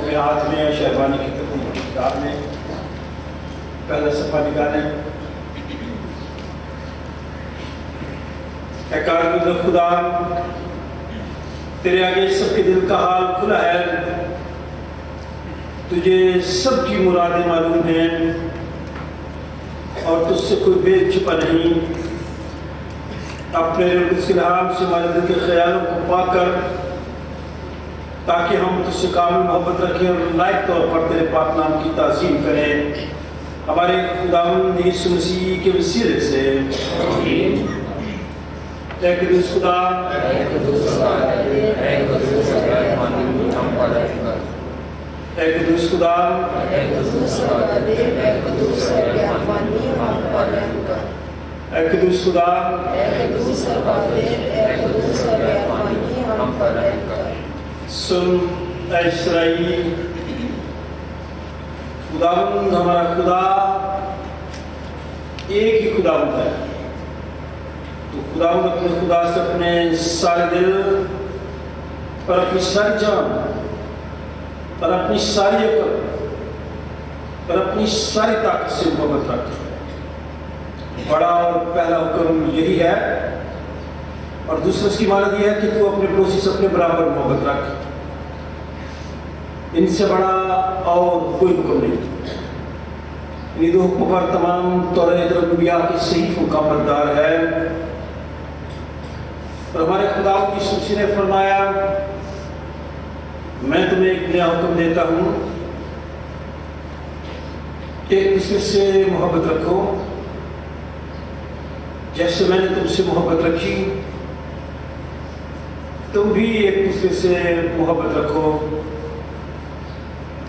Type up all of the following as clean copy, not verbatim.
اپنے ہاتھ میں شہبانی کی کتاب میں پہلا صفحہ نکالیں۔ اے کارگردہ خدا، تیرے آگے سب کے دل کا حال کھلا ہے، تجھے سب کی مرادیں معلوم ہیں اور تجھ سے کوئی بے چھپا نہیں۔ اپنے روح کے الہام سے ہمارے دل کے خیالوں کو پاک کر تاکہ ہم تجھ سے کامل محبت رکھیں اور لائق طور پر تیرے پاک نام کی تعظیم کریں، ہمارے خداوند یسوع مسیح کے وسیلے سے۔ اے قدوس خدا، اے قدوس خدا، اے قدوس خدا، سن اے اسرائیل، خداوند ہمارا خدا ایک ہی خداوند ہے۔ تو خداوند اپنے خدا سے اپنے سارے دل پر، اپنی ساری جان پر، اپنی ساری عقل پر، اپنی ساری طاقت سے محبت رکھ۔ بڑا اور پہلا حکم یہی ہے، اور دوسرا اس کی معنی یہ ہے کہ تو اپنے پڑوسی سے اپنے برابر محبت رکھ۔ ان سے بڑا اور کوئی حکم نہیں۔ انہی دو حکموں پر تمام توریت اور انبیاء کی صحیفوں کا بردار ہے۔ اور ہمارے خدا کی سوچی نے فرمایا، میں تمہیں ایک نیا حکم دیتا ہوں، ایک دوسرے سے محبت رکھو جیسے میں نے تم سے محبت رکھی، تم بھی ایک دوسرے سے محبت رکھو۔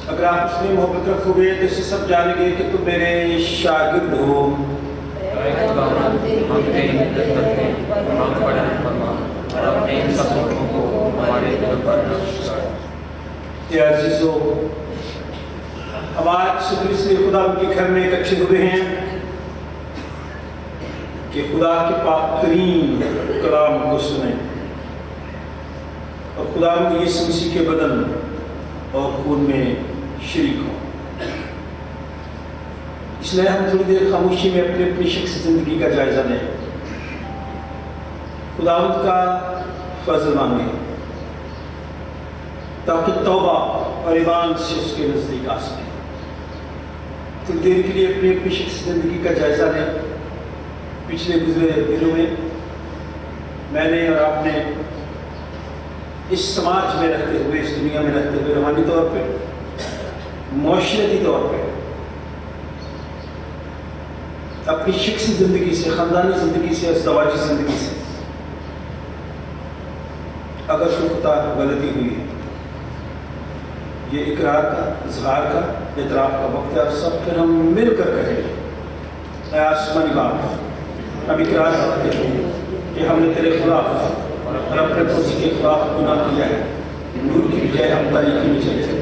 اگر آپ اس میں محبت رکھو گے تو اسے سب جانیں گے کہ تم میرے شاگرد ہو۔ اے عزیزو، ہم آج صبح اس لیے خدا کے گھر میں اکٹھے ہوئے ہیں کہ خدا کے پاک ترین کلام کو سنیں اور خدا یسوع مسیح کے بدن اور خون میں شریک ہوں۔ اس لیے ہم تھوڑی دیر خاموشی میں اپنی شخصی زندگی کا جائزہ لیں، خداوند کا فضل مانگیں تاکہ توبہ اور ایمان سے اس کے نزدیک آ سکیں۔ تھوڑی دیر کے لیے اپنی شخصی زندگی کا جائزہ لیں۔ پچھلے گزرے دنوں میں میں نے اور آپ نے اس سماج میں رہتے ہوئے، اس دنیا میں رہتے ہوئے، روحانی طور پہ، معاشرتی طور پہ، اپنی شخصی زندگی سے، خاندانی زندگی سے، ازدواجی زندگی سے اگر کوئی خطا غلطی ہوئی ہے، یہ اقرار کا، اظہار کا، اعتراف کا وقت ہے، اور سب پھر ہم مل کر کہیں، اے آسمانی باپ، ہم اقرار کرتے ہیں کہ ہم نے تیرے خلاف اور اپنے پڑوسی کے خلاف گناہ کیا ہے، نور کی بجائے ہم تاریکی میں چلے گئے،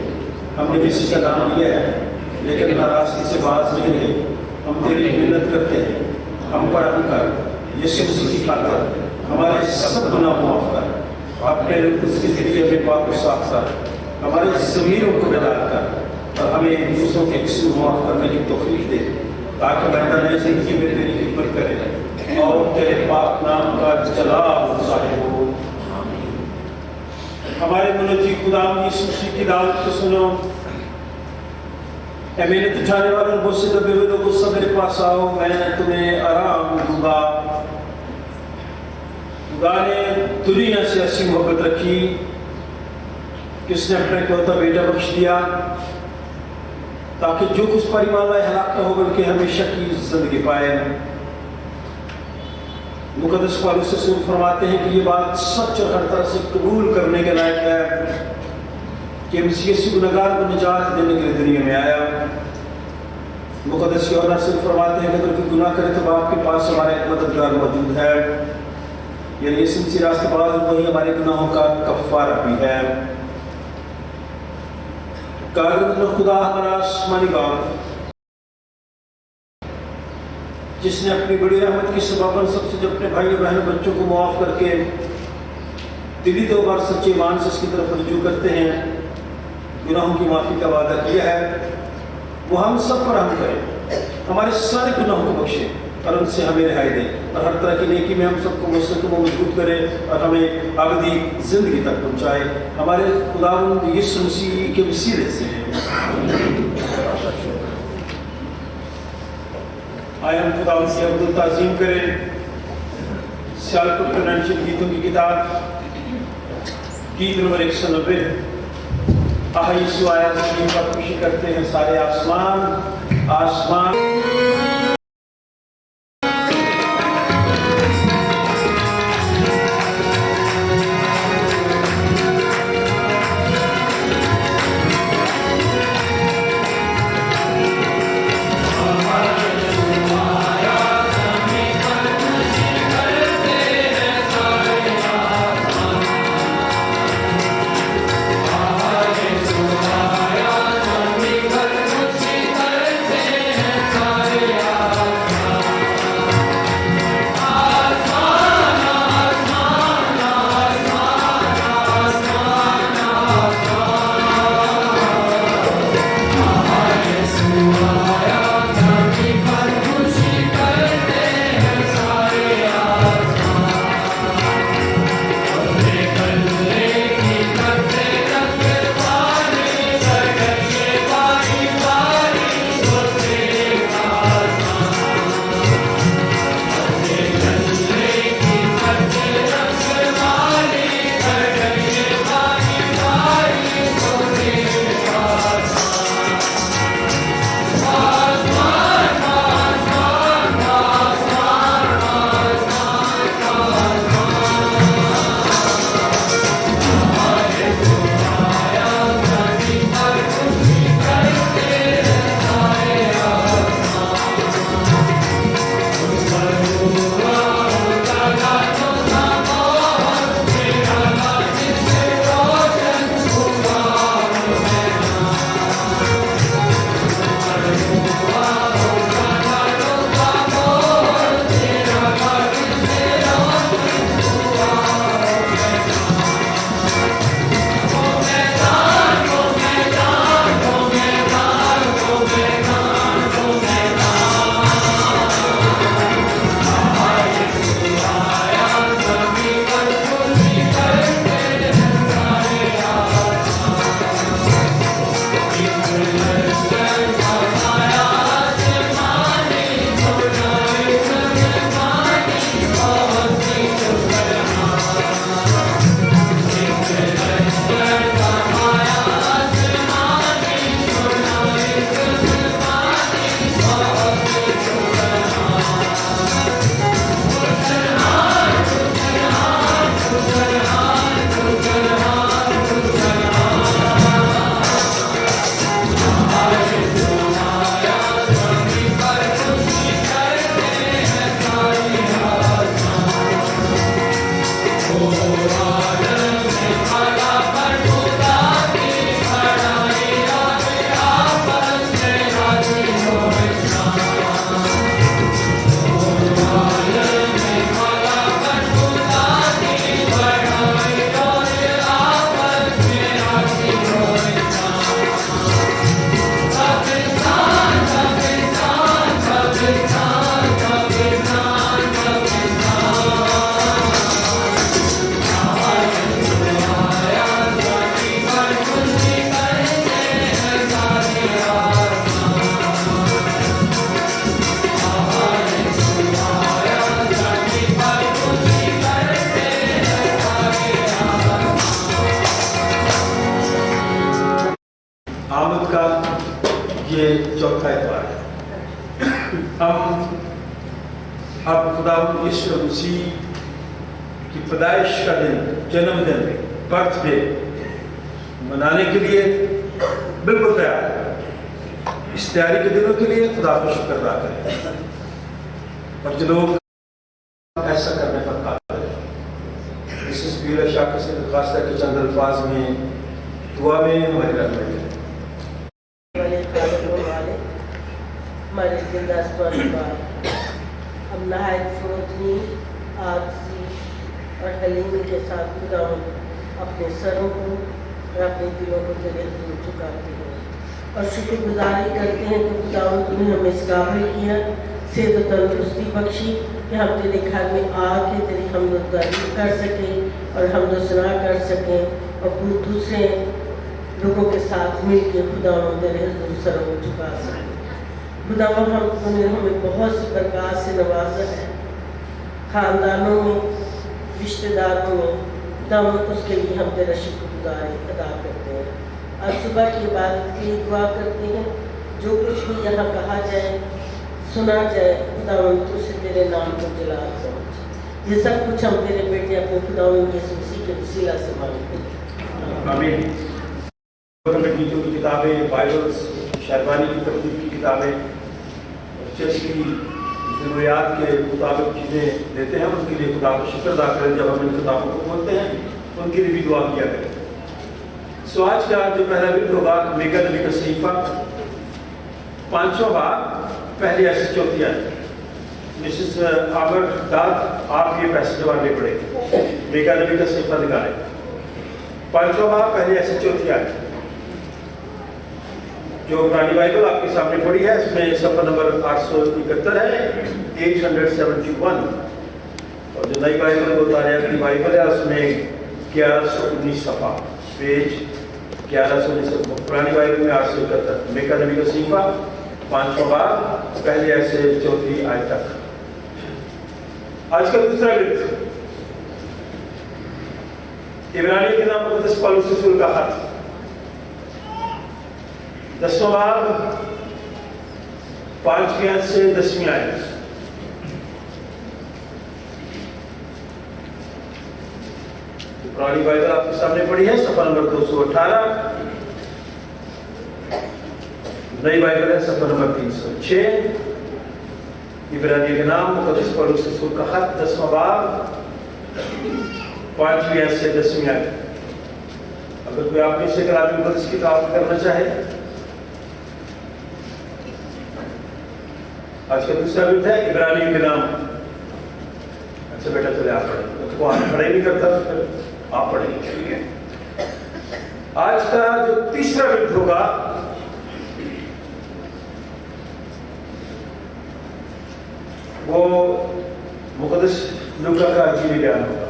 ہم نے کسی کا نام لیا ہے لیکن ناراستی سے باز نہیں رہے۔ ہم تیری محنت کرتے ہیں، ہم پر رحم کر، یسوع مسیح کی خاطر ہمارے سب گناہ معاف کر، اپنے اس کے ذریعے ہمیں پاک و صاف کر، ہمارے ضمیروں کو بیدار کر، اور ہمیں دوسروں کے قصور معاف کرنے کی توفیق دے تاکہ بہتر نئی زندگی میں تیری خدمت کرے اور تیرے پاک نام کا جلال ظاہر ہو۔ ہمارے منجی خدا یسوع مسیح کی دعوت کو سنو۔ اے محنت اٹھانے والوں اور بہت سے دبے ہوئے لوگوں، سب میرے پاس آؤ، میں تمہیں آرام دوں گا۔ خدا نے دنیا سے ایسی محبت رکھی کہ اس نے اپنے اکلوتا بیٹا بخش دیا تاکہ جو کچھ پر ایمان لائے ہلاک نہ ہو بلکہ ہمیشہ کی زندگی پائے۔ مقدس پالوس رسول فرماتے ہیں کہ یہ بات سچ اور ہر طرح سے قبول کرنے کے لائق ہے کہ مسیح یسوع گنہگار کو نجات دینے کے لیے دنیا میں آیا۔ مقدس یوحنا رسول فرماتے ہیں کہ اگر کوئی گناہ کرے تو باپ کے پاس ہمارا ایک مددگار موجود ہے، یعنی یسوع مسیح راست باز، وہی ہمارے گناہوں کا کفارہ بھی ہے۔ کارگردہ خدا ہمارا آسمانی باپ، جس نے اپنی بڑی رحمت کی سبب سب سے جب اپنے بھائی اور بہنوں بچوں کو معاف کر کے دلی دو بار سچے ایمان سے اس کی طرف رجوع کرتے ہیں، گناہوں کی معافی کا وعدہ کیا ہے وہ ہم سب پر رحم کرے، ہمارے سارے گناہوں کو بخشے اور ان سے ہمیں رہائی دے، اور ہر طرح کی نیکی میں ہم سب کو مستقیم و مضبوط کرے اور ہمیں ابدی زندگی تک پہنچائے، ہمارے خداوند یسوع مسیح کے وسیلے سے۔ آئے ہم خداوند کی عبد تعظیم کریں۔ سیالکوٹ کنونشن گیتوں کی کتاب گیت نمبر 190، آہ یسوع آیا زمین پر خوشی کرتے ہیں سارے آسمان آسمان۔ چوتھا اتوار ہے۔ ہم اب خداوند یسوع مسیح کی پیدائش کا دن، جنم دن، برتھ ڈے منانے کے لیے بالکل تیار ہے۔ اس تیاری کے دنوں کے لیے خدا کا شکر ادا کریں، اور جو لوگ ایسا کرنے پر قابل ہیں، اس بیلا شاکر سے درخواست ہے کہ چند الفاظ میں دعا میں ہماری رہنمائی کریں۔ ہمارے زندہ اسپاٹ ہم نہایت فروتنی، آجزی اور حلیمی کے ساتھ خداوند اپنے سروں کو اور اپنے دلوں کو تیرے حضور چکاتے ہیں اور شکر گزاری کرتے ہیں کہ خداوند تو نے ہمیں اس قابل کیا صحت و تندرستی بخشی کہ ہم تیرے گھر میں آ کے تیری حمد و تعریف کر سکیں اور حمد و ثنا کر سکیں اور دوسرے لوگوں کے ساتھ مل کے خداوند تیرے حضور سروں کو چکا سکیں۔ خداوند ہم نے ہمیں بہت سی برکات سے نوازا ہے، خاندانوں میں، رشتہ داروں میں، خداوند اس کے لیے ہم تیرا شکر گزاری ادا کرتے ہیں۔ آج صبح کی عبادت کے لیے دعا کرتے ہیں، جو کچھ بھی یہاں کہا جائے سنا جائے خداوند اسے تیرے نام کو جلال پہنچے۔ یہ سب کچھ ہم تیرے بیٹے اپنے خداوند یسوع مسیح کے وسیلہ سے مانگتے ہیں، آمین۔ گیتوں کی کتابیں، بائبلز، شہبانی کی ترتیب کی کتابیں، چرچ کی ضروریات کے مطابق چیزیں دیتے ہیں، ان کے لیے خدا کا شکر ادا کریں۔ جب ہم ان کتابوں کو کھولتے ہیں ان کے لیے بھی دعا کیا کریں۔ سو آج کا جو پہلا ورد ہوگا میکا نبی کا صحیفہ 5واں باب پہلی ایسی چوتھی آیت۔ مسز عامر داد آپ یہ پیسج والے پڑھے میکا نبی کا صحیفہ نکالے 5واں باب پہلی ایسی چوتھی آیت۔ جو پرانی بائبل آپ کے سامنے پڑھی ہے اس میں صفحہ نمبر 871 ہے، 871، اور جو نئی بائبل وہ تاریخ کی بائبل ہے اس میں 1119 صفحہ، پیج 1119۔ پرانی بائبل میں 871، میکا نبی کا صحیفہ 5واں باب پہلے ایسے چوتھی آیت تک۔ آج کا دوسرا ورد عبرانی کے نام مقدس پالوس رسول کا خط 10واں باب 5ویں آیت سے 10ویں آیت۔ پرانی بائبل آپ کے سامنے پڑھی ہے صفحہ نمبر 218، نئی بائبل ہے صفحہ نمبر 306۔ عبرانی کے نام مقدس پالوس رسول کا خط 10واں باب 5ویں آیت سے 10ویں آیت۔ اگر کوئی آپ میں سے کلام مقدس کی تعریف کرنا چاہے، آج کا دوسرا ورد ہے عبرانی کے نام۔ اچھا بیٹا چلے آپ پڑھیں، وہ پڑھائی نہیں کرتا پھر آپ پڑھیں گے، ٹھیک ہے۔ آج کا جو تیسرا ورد ہوگا وہ مقدس لوکا کا انجیلی بیان ہوگا۔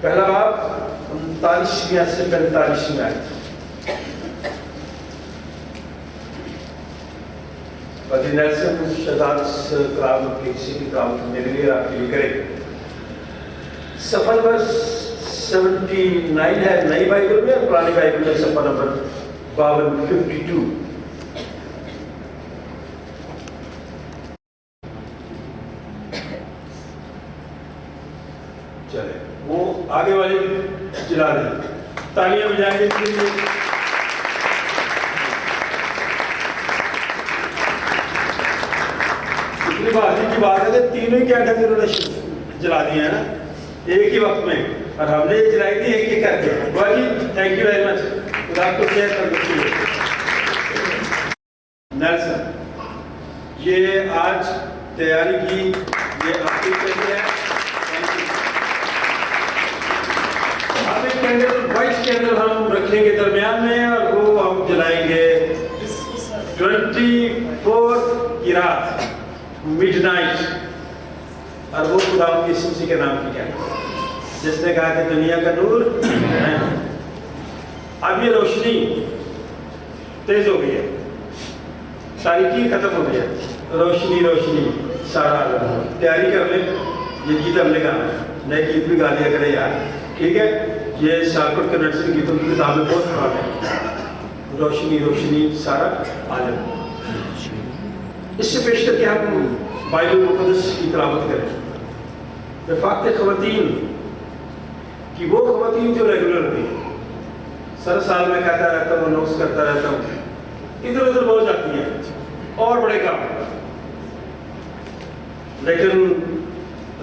پہلا باب 39ویں سے 45ویں آیت۔ نیلسن شہزاد کلام کی کسی بھی کام میرے لیے آپ کے لیے کرے۔ صفحہ نمبر 79 ہے نئی بائبل میں، اور پرانی بائبل میں صفحہ نمبر 52۔ چلے وہ آگے والے چلا دیں، تالیاں بجائیں گے اس کے لیے۔ بازی کی بات ہے کہ تینوں ہی کیا کرتے انہوں نے جلا دیا ہے نا ایک ہی وقت میں، اور ہم نے یہ جلائی تھی ایک ایک کر کے۔ بھائی تھینک یو ویری مچ، خدا آپ کو کیئر کرنا چاہیے۔ نیلسن یہ آج تیاری کی، یہ آپ کی کہتے ہیں اب ایک کینڈل، وائٹ کینڈل ہم رکھیں گے درمیان میں، اور وہ ہم جلائیں گے 24 کی رات، مڈ نائٹ، اور وہ خدا کی یسوع مسیح کے نام کی کیا جس نے کہا کہ دنیا کا نور ہے۔ اب یہ روشنی تیز ہو گئی ہے، تاریکی ختم ہو گئی ہے، روشنی روشنی سارا عالم۔ تیاری کر لیں، یہ گیت ہم نے گانا ہے، نئے گیت بھی گا لیا کریں یار، ٹھیک ہے۔ یہ شارکٹ کنورسن گیتوں کی کتابیں بہت خراب ہیں، روشنی روشنی سارا عالم۔ اس سے پیشتر کہ ہم بائبل مقدس کی تلاوت کریں، رفاقت خواتین کہ وہ خواتین جو ریگولر تھی، سر سال میں کہتا رہتا ہوں، اناؤنس کرتا رہتا ہوں، ادھر ادھر ہو جاتی ہیں اور بڑے کام، لیکن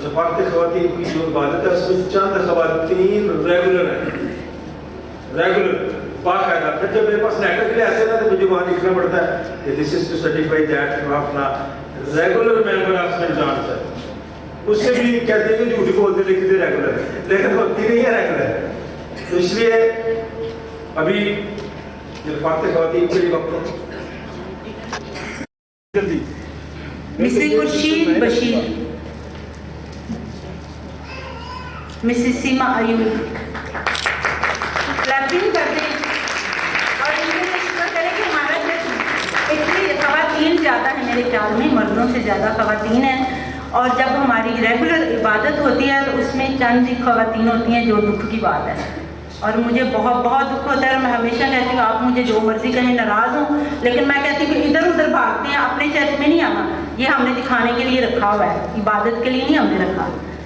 رفاقت خواتین کی جو عبادت ہے اس میں چند خواتین ریگولر ہیں، ریگولر باقاعدہ۔ پھر جب میرے پاس لیٹر کے لیے آتے ہیں تو مجھے وہاں لکھنا پڑتا ہے کہ this is to certify that you are regular member of Saint John's ہے، उससे भी कहते हैं कि झूठ बोलते लिखते रेगुलर, लेकिन होती नहीं है रेगुलर। तो इसलिए अभी फाते खवातीन के लिए वक्त जल्दी मिसेस खुर्शीद बशीर, मिसेस सीमा अयूब, क्लैपिंग कर दें और इनके लिए शुक्र करें कि हमारा इतनी खवातीन ज़्यादा है मेरे ख्याल में, मर्दों से ज़्यादा खवातीन हैं। और जब हमारी रेगुलर इबादत होती है तो उसमें चंद ही खवातीन होती हैं, जो दुख की बात है। और मुझे बहुत बहुत दुख होता है। मैं हमेशा कहती हूँ आप मुझे जो मर्जी कहें, नाराज़ हूँ, लेकिन मैं कहती हूँ कि इधर उधर भागते हैं, अपने चर्च में नहीं आना। ये हमने दिखाने के लिए रखा हुआ है, इबादत के लिए नहीं हमने रखा।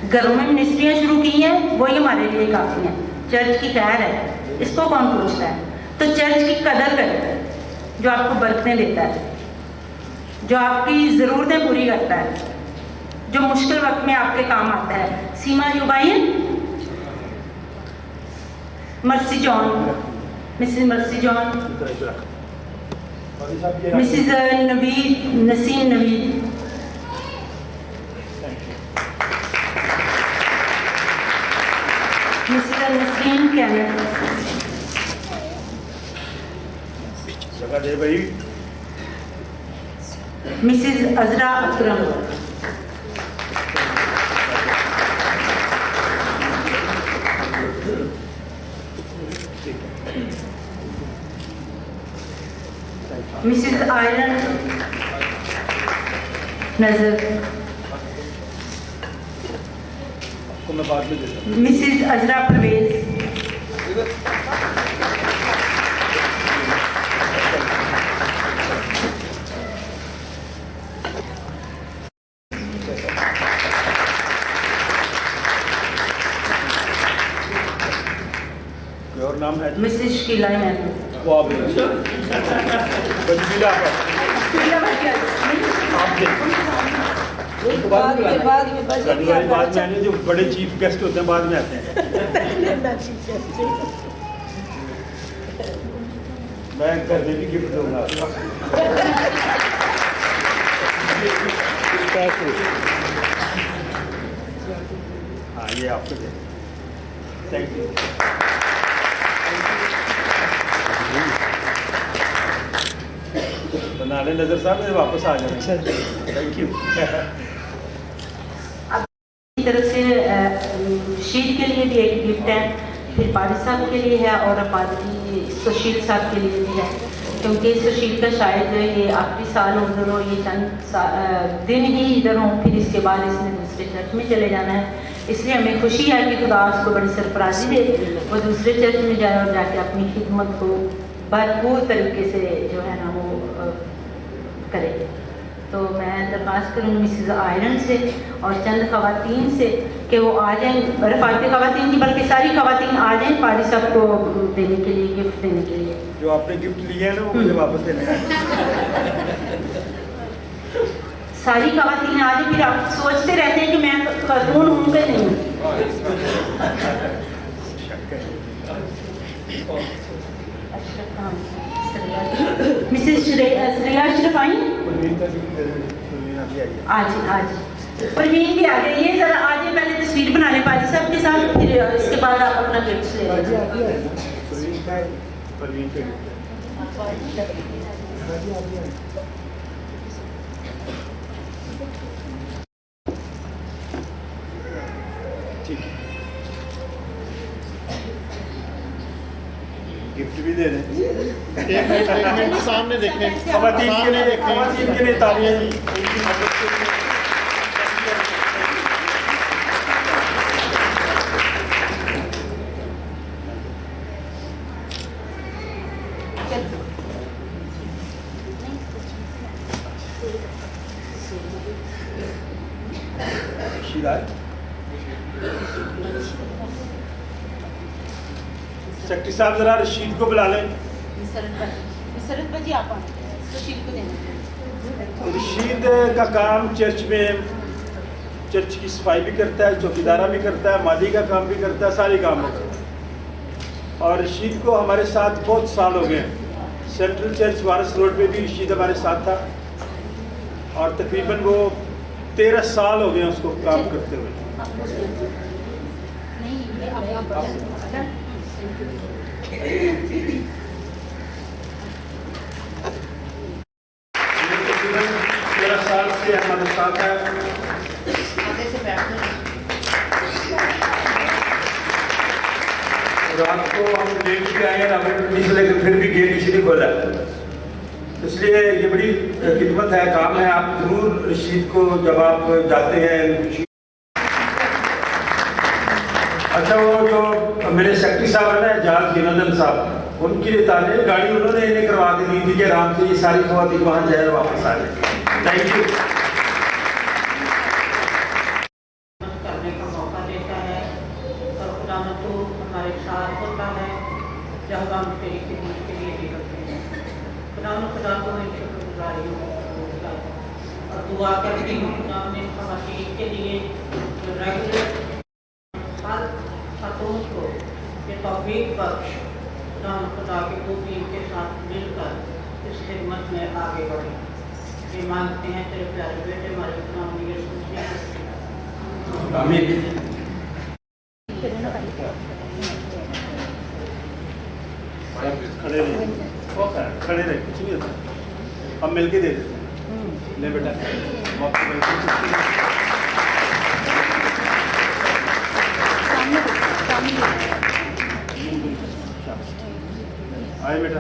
घरों में मिनिस्ट्रियाँ शुरू की हैं, वही हमारे लिए काफ़ी हैं। चर्च की खैर है, इसको कौन पूछता है? तो चर्च की कदर करें, जो आपको बरकतें देता है, जो आपकी ज़रूरतें पूरी करता है, जो मुश्किल वक्त में आपके काम आता है। सीमा युबाइन, Mercy John, Mrs Mercy John, Mrs Naveed, Naseem Naveed, Mrs Naseem कैनट, मिसेस अजरा अकरम, मिसेस आयरन नजर, आपको मैं बाद में देता हूँ। मिसेस अजरा परवेज, कोई और नाम है? मिसेस शीला महमूद, वो आप बजमीला बाद में आने, जो बड़े चीफ गेस्ट होते हैं बाद में आते हैं। मैं घर में भी गिफ्ट दूंगा। हाँ ये आपको दे, थैंक यू। बना ले नजर साहब, मेरे वापस आ जाए। Thank you. तरफ से शीट के लिए भी एक गिफ्ट है, फिर पारिस साहब के लिए है और पादरी सुशील साहब के लिए भी है, क्योंकि सुशील का शायद ये आखिरी साल उधर हो, ये चंद दिन ही इधर हों, फिर इसके बाद इसने दूसरे चर्च में चले जाना है। इसलिए हमें खुशी है कि खुदा उसको बड़ी सरफराजी दे, वो दूसरे चर्च में जाए और जाके अपनी खिदमत को भरपूर तरीके से जो है ना वो करे। तो मैं दरख्वास्त करूँगी मिसेस आयरन से और चंद खवातीन से कि वो आ जाएँ, रफ़ाती खवातीन की बल्कि सारी खवातीन आ जाएँ पारी साहब को देने के लिए, गिफ्ट देने के लिए। जो आपने गिफ्ट लिए हैं ना वो मुझे वापस देने हैं। सारी खवातीन आ जाए, फिर आप सोचते रहते हैं कि मैं खातून हूँ कि नहीं। मिसेस श्रेया अशरफाई आज परवीन भी आ गई है, जरा आज पहले तस्वीर बना लें पाजी साहब के साथ, फिर इसके बाद आप अपना गिफ्ट ले ठीक है, गिफ्ट भी दे दें। एक मिनट सामने देखें, खवातीन के लिए तालियां जी। सेक्रेटरी साहब जरा रशीद को बुला लें। रशीद का काम चर्च में, चर्च की सफाई भी करता है, चौकीदारा भी करता है, माली का काम भी करता है, सारे काम होते हैं। और रशीद को हमारे साथ बहुत साल हो गए। सेंट्रल चर्च वारस रोड पे भी रशीद हमारे साथ था और तकरीबन वो 13 साल हो गए हैं उसको काम करते हुए। तेरह साल से हमारे साथ है। रात को हम लेट के आए हैं, लेकिन फिर भी गेट इसीलिए खोला, इसलिए ये बड़ी खिदमत है, काम है। आप जरूर रशीद को जब आप जाते हैं, अच्छा वो जो मेरे सेक्रेटरी साहब है ना एजाज गिनोदन साहब, उनकी ताले गाड़ी उन्होंने इन्हें करवा दी थी कि आराम से ये सारी खवातीन वहाँ जाए वापस आ जाए। Thank you. करने का मौका देता है और खुदा तो हमारे साथ होता है जब हम तेरी खिदमत के लिए निकलते हैं। खुदा को मैं शुक्रगुजारी हूँ और दुआ करती हूँ खुदा ने खवातीन के लिए जो रेगुलर हर खातून को ये तौफीक बख्श, खुदा के टीम के साथ मिलकर इस खिदमत में आगे बढ़े। ये मांगते हैं तेरे प्यारे बेटे हमारे नाम यीशु मसीह। आमीन। खड़े रहिए, खड़े रहे, कुछ नहीं होता, हम मिलके दे देते हैं। ले बेटा, आए बेटा,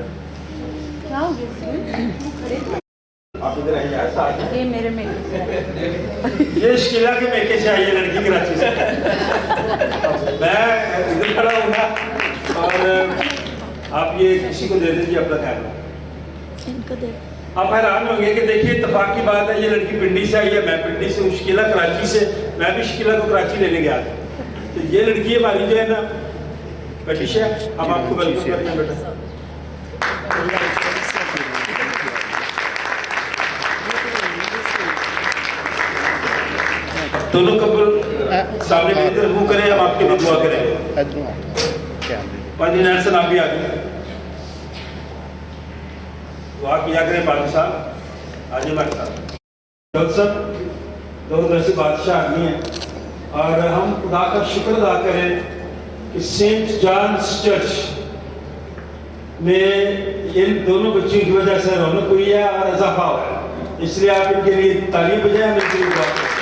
आप इधर आइए, ऐसा आइए। ये मेरे में ये शिला के मेके से आई है लड़की कराची से। मैं इधर खड़ा हूँ ना, और आप ये किसी को दे दीजिए अपना कैमरा। आप हैरान होंगे कि देखिए इत्तेफाक की बात है, ये लड़की पिंडी से आई है, मैं पिंडी से, शिला कराची से, मैं भी शिला को कराची लेने गया था। तो ये लड़की हमारी जो है ना पेटिशा, हम आपको वेलकम करते हैं बेटा। दोनों कपल सामने मेरी तरफ मुंह करें, हम आपके लिए दुआ करेंगे। पाजी नेल्सन आप भी आ गए, दुआ किया करें पाजी साहब, आज हमारे साथ दो ऐसे बादशाह आदमी हैं, और हम खुदा का शुक्र अदा करें कि सेंट जॉन्स चर्च में इन दोनों बच्चों की वजह से रौनक हुई है और इजाफा हुआ है, इसलिए आप इनके लिए ताली बजाएं, हम इनके लिए दुआ करें।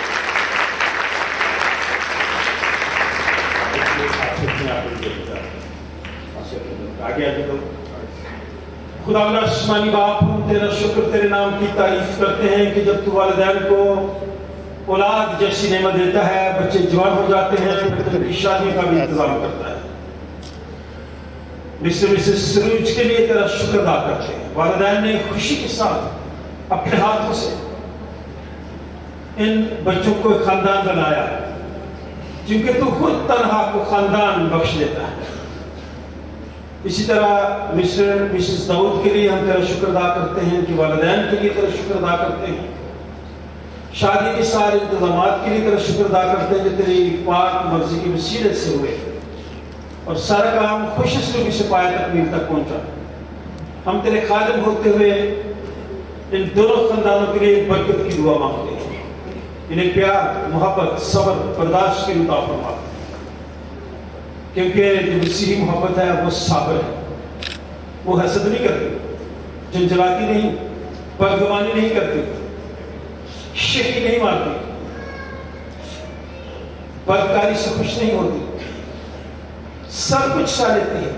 आगे आगे तो खुदा आसमानी बाप, हम तेरा शुक्र, तेरे नाम की तारीफ करते हैं कि जब तू वालिदैन को औलाद जैसी नेमत देता है, बच्चे जवान हो जाते हैं, फिर उनकी शादी का भी इंतजाम करता है। मिसेस सरूज के लिए तेरा शुक्र अदा करते हैं, वालिदैन ने खुशी के साथ अपने हाथों से इन बच्चों को एक खानदान बनाया, क्योंकि तू खुद तन्हा को खानदान बख्श देता है। इसी तरह मिस्टर मिसेस दाऊद के लिए हम तेरा शुक्र अदा करते हैं, कि वालिदैन के लिए तेरा शुक्र अदा करते हैं, शादी के सारे इंतजामात के लिए तेरा शुक्र अदा करते हैं जो तेरी पाक मर्जी की वसीले से हुए, और सारा काम खुशनुमी से पाया तकमील तक पहुंचा। हम तेरे खादिम होते हुए इन दोनों खानदानों के लिए बरकत की दुआ मांगते हैं, इन्हें प्यार, मोहब्बत, सब्र, बर्दाश्त की अता फरमा, क्योंकि जो मसीही मोहब्बत है वो साबर है, वो हसद नहीं करती, झंझलाती नहीं, बदगुमानी नहीं करती, शेखी नहीं मारती, बदकारी से खुश नहीं होती, सब कुछ सह लेती है,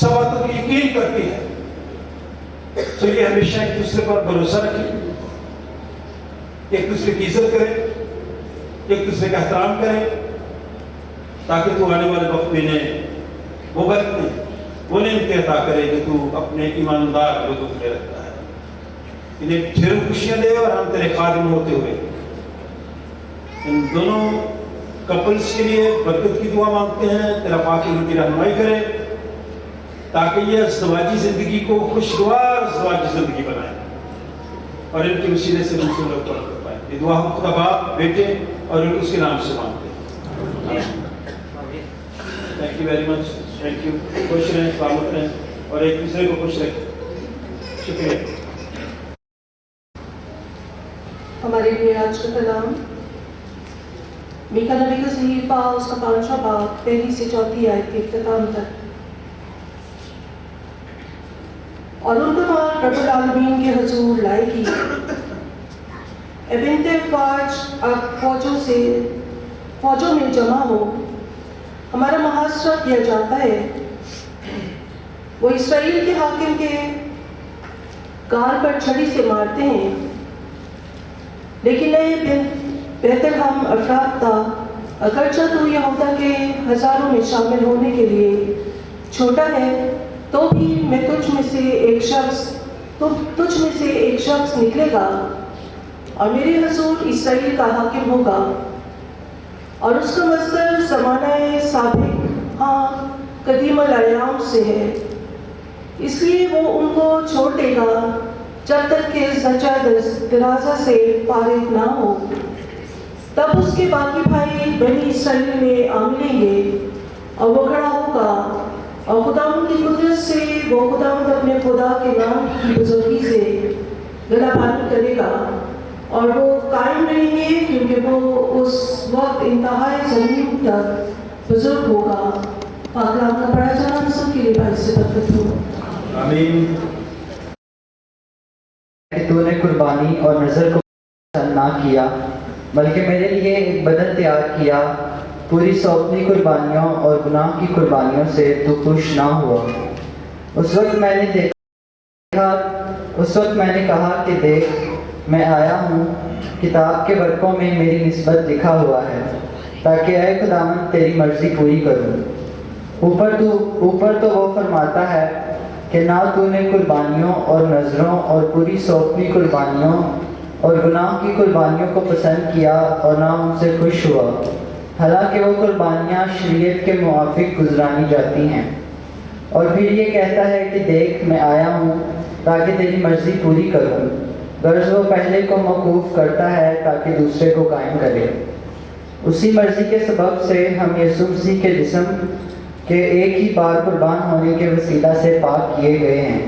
सब बातों को यकीन करती है। चलिए हमेशा एक दूसरे पर भरोसा रखें, एक दूसरे की इज्जत करें, एक दूसरे का एहतराम करें, ताकि तू आने वाले वक्त में वो वक्त में वो नहीं अता करे कि तू अपने ईमानदार लोगों को रखता है। इन्हें ढेरों खुशियां दे, और हम तेरे खादिम होते हुए इन दोनों कपल्स के लिए बरकत की दुआ मांगते हैं, तेरा पाक उनकी रहनुमाई करे, ताकि ये ज़वाजी जिंदगी को खुशगवार ज़वाजी जिंदगी बनाए, और इनके वसीले से दूसरे लोग पर कर पाए। ये दुआ हम खुदा बाप, बेटे और उसके नाम से मांगते हैं। Thank you very much, thank you. खुश रहें, सलामत रहें, और एक दूसरे को खुश रखें। शुक्रिया। हमारे मेरे लिए आज का कलाम मीका नबी का सहीफा उसका 5वां बाब 1 से 4 आयत के इख्तिताम तक। और उनको माल रब्बुल आलमीन के हुजूर लाएगी। ए बिन्ते फाज, अब फौजों में जमा हो, हमारा मुहासरा किया जाता है। वो इसराइल के हाकिम के गाल पर छड़ी से मारते हैं, लेकिन बेहतरहम अफराता, अगरचा तू यहूदा के हजारों में शामिल होने के लिए छोटा है, तो भी मैं तुझ में से एक शख्स निकलेगा और मेरे हुजूर इसराइल का हाकिम होगा। और उसका मस्दर ज़माना साबिक, हाँ, कदीम अल-अयाम से है, इसलिए वो उनको छोड़ देगा जब तक कि ज़चा दराजा से फारिग ना हो। तब उसके बाकी भाई बनी इसराइल में आ मिलेंगे और वो खड़ा होगा और खुदावंद की कुदरत से वो खुदावंद अपने खुदा के नाम की बुजुर्गी से गलाबानी करेगा और वो कायम रहेंगे, क्योंकि वो उस वक्त इंतहाई ज़मीन तक बुजुर्ग होगा। पाक कलाम का पढ़ा जाना हम सब के लिए भाई से बरकत हो। आमीन। कि तूने कुर्बानी और नज़र को पसंद ना किया, बल्कि मेरे लिए एक बदन तैयार किया। पूरी सौंपनी कुर्बानियों और गुनाह की कुर्बानियों से तू खुश ना हुआ। उस वक्त मैंने कहा कि देख, मैं आया हूँ, किताब के वर्कों में मेरी निस्बत लिखा हुआ है, ताकि ऐ खुदावंद तेरी मर्जी पूरी करूँ। ऊपर तो वो फरमाता है कि ना तूने कुर्बानियों और नज़रों और पूरी सौंपनी कुर्बानियों और गुनाह की कुर्बानियों को पसंद किया और ना उनसे खुश हुआ, हालांकि वो कुर्बानियाँ शरीयत के मुआफिक गुजरानी जाती हैं। और फिर ये कहता है कि देख, मैं आया हूँ ताकि तेरी मर्जी पूरी करूँ। गर्ज वो पहले को मौकूफ़ करता है ताकि दूसरे को कायम करे। उसी मर्जी के सबब से हम यीशु मसीह के जिस्म के एक ही बार कुर्बान होने के वसीला से पाक किए गए हैं।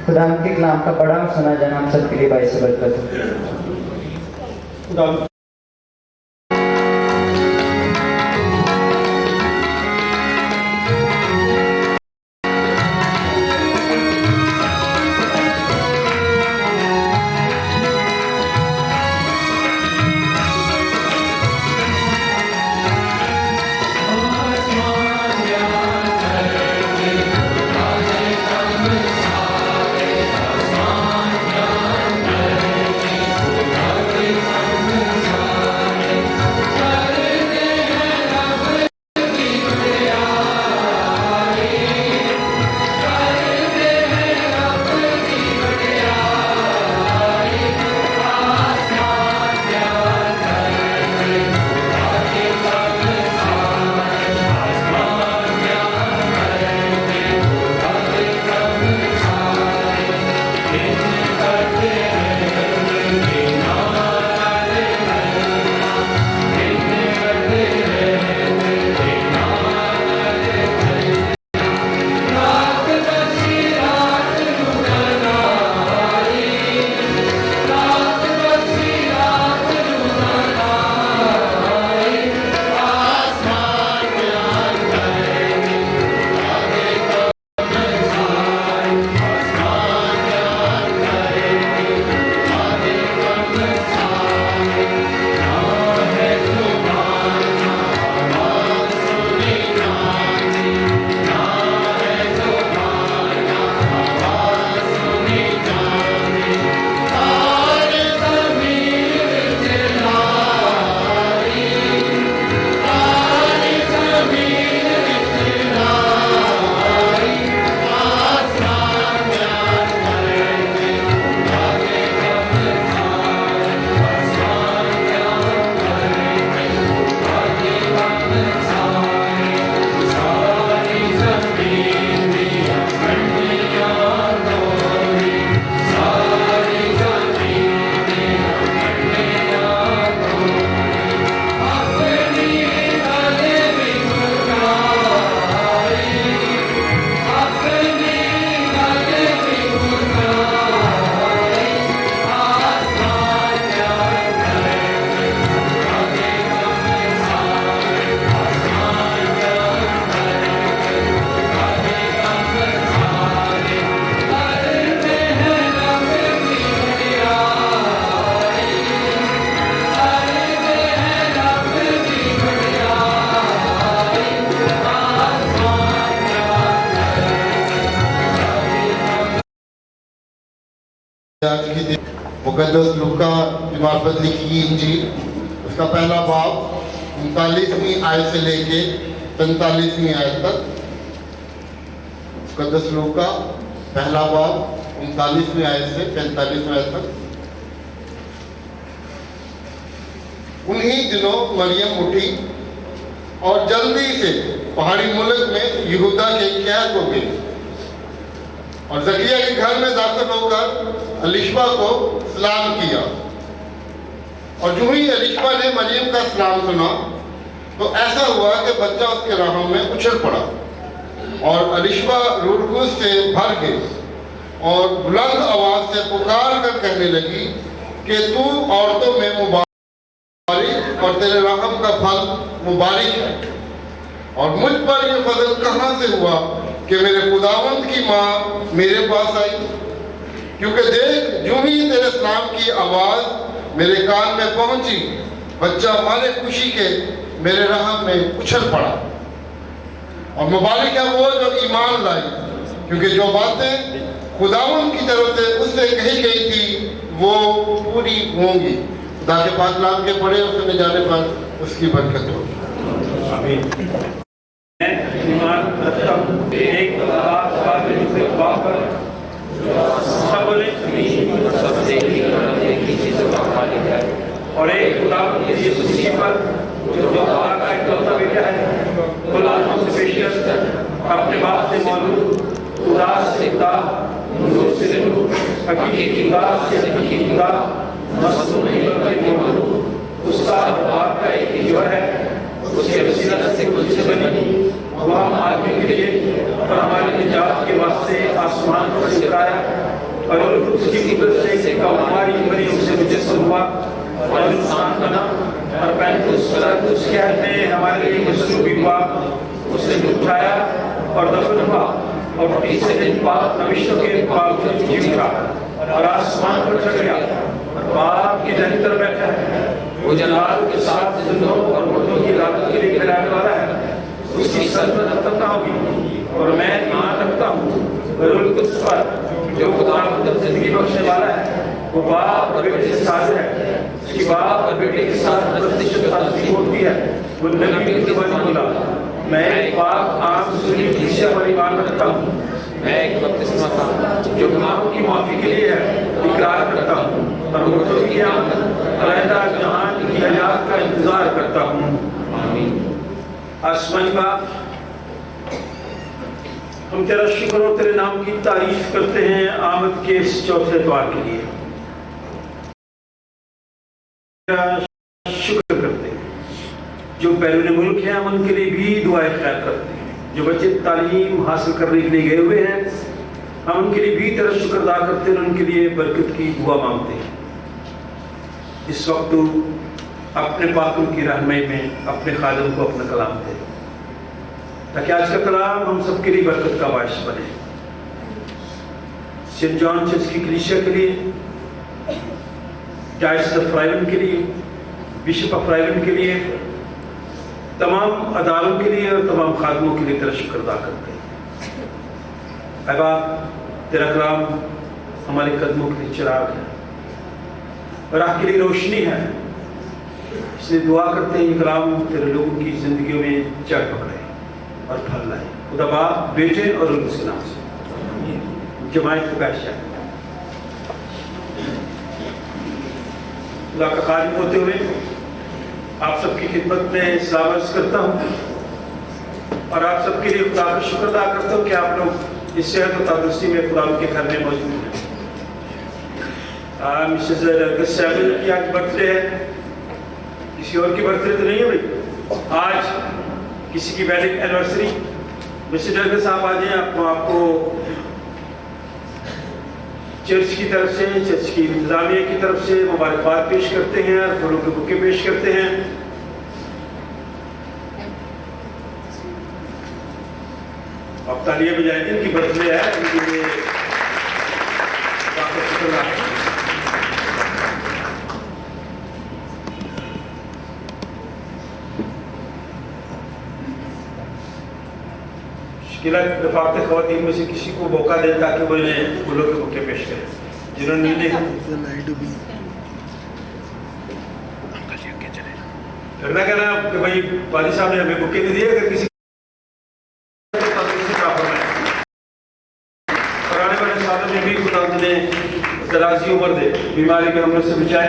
खुदा के कलाम का पढ़ा और सुना जाना हम सबके लिए बाइस बरकत हो। आज की दिन मुकद्दस लूका की मार्फत लिखी गई इंजील उसका पहला बाब 39वीं आयत से लेके 45वीं आयत तक। मुकद्दस लूका पहला बाब 39वीं आयत से 45वीं आयत तक। उन्हीं दिनों मरियम उठी और जल्दी से पहाड़ी मुल्क में यहूदा के कैद हो गई और जकिया के घर में दाखिल होकर अलिशबा को सलाम किया। और जो ही अलिशबा ने मरियम का सलाम सुना तो ऐसा हुआ कि बच्चा उसके राहों में उछल पड़ा और अलिशबा रूह से भर गई और बुलंद आवाज से पुकार कर कहने लगी कि तू औरतों में मुबारक और तेरे रहम का फल मुबारक है। और मुझ पर यह फजल कहाँ से हुआ कि मेरे खुदावंद की माँ मेरे पास आई, क्योंकि देख जो ही तेरे सलाम की आवाज मेरे कान में पहुंची बच्चा मारे खुशी के मेरे रहम में उछल पड़ा। और मुबारक है वो जो ईमान लाई, क्योंकि जो बातें खुदावंद की तरफ से उससे कही गई थी वो पूरी होंगी। खुदा के पाक नाम के पढ़े और सुने जाने पर उसकी बरकत हो। आमीन। मैं ईमान रखता हूँ एक बात से वापर सब बोले और एक खुदा यीशु मसीह पर जो खुदा का इकलौता बेटा है खुदा से पेश अपने बाप से मौजूद खुदा से खुदा नूर से नूर हकीकी खुदा से हकीकी खुदा मसूम के मौजूद उसका बाप का एक ईश्वर है, उसके वसीला से कुछ बनी वो हम आदमी के लिए और हमारे निजात के वास्ते आसमान पर उतराया और उसकी कुदरत से हमारी मरियम से मुजस्सम हुआ और इंसान बना और पहले उस कहते हमारे लिए मसलूबी हुआ, उसने उठाया और दफन हुआ और तीसरे दिन बाद नविश्तों के बावजूद जी उठा और आसमान पर चढ़ गया और बाप की दाहिनी तरफ बैठा है। वो जलाल के साथ जिंदों और मुर्दों की इबादत के लिए खिलाने वाला है। उसकी सल्तनत तब होगी और मैं ईमान रखता हूँ रूह कुद्स पर जो खुदा को जिंदगी बख्शने वाला है। वो बाप और बेटे के साथ है, उसकी बाप और बेटे के साथ होती है। वो नबी की ज़बानी बोला मैं एक पाक आम सुनी कलीसिया पर ईमान रखता हूँ। मैं एक बपतिस्मा का जो गुनाहों की माफी के लिए है इकरार करता हूँ और मुर्दों की अलहदा जहान की हयात का इंतजार करता हूँ। आमीन। आसमानी बाप हम तेरा शुक्र और तेरे नाम की तारीफ करते हैं आमद के इस चौथे द्वार के लिए। शुक्र करते हैं जो बैरून मुल्क हैं हम उनके लिए भी दुआएं खैर करते हैं। जो बच्चे तालीम हासिल करने के लिए गए हुए हैं हम उनके लिए भी तेरा शुक्र अदा करते हैं, उनके लिए बरकत की दुआ मांगते हैं। इस वक्त तू अपने पाकों की रहनुमाई में अपने खालिद को अपना कलाम दे ताकि आज का कलाम हम सबके लिए बरकत का बायस बने। सेंट जॉन चर्च की कलीसिया के लिए, डायस ऑफ फ्राइवन के लिए, बिशप ऑफ फ्राइवन के लिए, तमाम अदालों के लिए और तमाम खादमों के लिए तेरा शुक्र अदा करते हैं। ऐ बाप तेरा कलाम हमारे कदमों के लिए चिराग है और राह के लिए रोशनी है, इसलिए दुआ करते हैं ये कलाम तेरे लोगों की जिंदगियों में जड़ पकड़े और फल लाए। खुदा बाप बेटे और उसके नाम से जमायत को बैठ जाए। खुदा का खादिम होते हुए आप सबकी खिदमत में सलाम अर्ज़ करता हूँ और आप सबके लिए खुदा का शुक्र अदा करता हूँ कि आप लोग इस सेहत और तंदुरुस्ती में खुदा के घर में मौजूद हैं। मिसेस नरगिस सैमुअल की आज बर्थडे है, किसी और की बर्थडे तो नहीं है भाई, आज किसी की वेडिंग एनिवर्सरी। मिसेस नरगिस साहब आ जाए, आपको चर्च की तरफ से, चर्च की इंतजामिया की तरफ से मुबारकबाद पेश करते हैं और फूलों के बुके पेश करते हैं। अब तालियां बजाएंगे, इनकी बर्थडे है, इनके लिए काफी शुक्रिया। मुश्किल रफाकत ख़वातीन में से किसी को मौका दें ताकि वो इन्हें फूलों के बुके पेश करें। जिन्होंने नहीं देखा फिर मैं कह रहा हूं कि भाई वाली साहब ने हमें बुके नहीं दिए, अगर किसी और आने वाले सालों में भी खुदा ने दराजी उम्र दे, बीमारी में हमने से बचाए।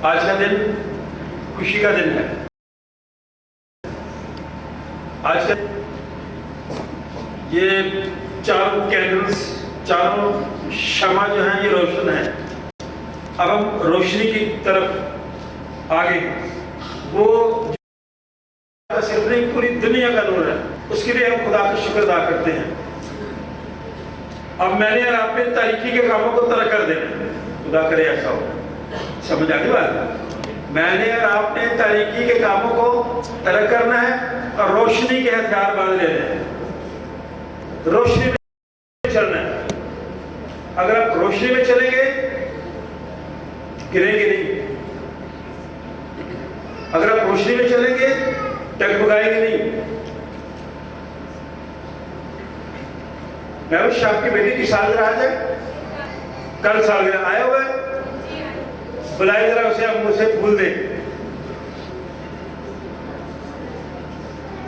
आज का दिन खुशी का दिन है। आज का ये चारों कैंडल्स, चारों शमा जो हैं ये रोशन है। अब हम रोशनी की तरफ आगे, वो सिर्फ नहीं पूरी दुनिया का नूर है, उसके लिए हम खुदा का शुक्र अदा करते हैं। अब मैंने और आपने तारीकी के कामों को तरक कर देना, खुदा करे ऐसा हो। समझ आ गई बात? मैंने और आपने तारीकी के कामों को तरक करना है और रोशनी के हथियार बांध लेने हैं। रोशनी में चलना है। अगर आप रोशनी में चलेंगे गिरेंगे नहीं, अगर आप रोशनी में चलेंगे टकबगाएंगे नहीं। मैं उस शाम की बेटी की सालगिरह आज है, कल सालगिरह आया हुआ है, बुलाए जरा उसे, हम मुझसे फूल दे।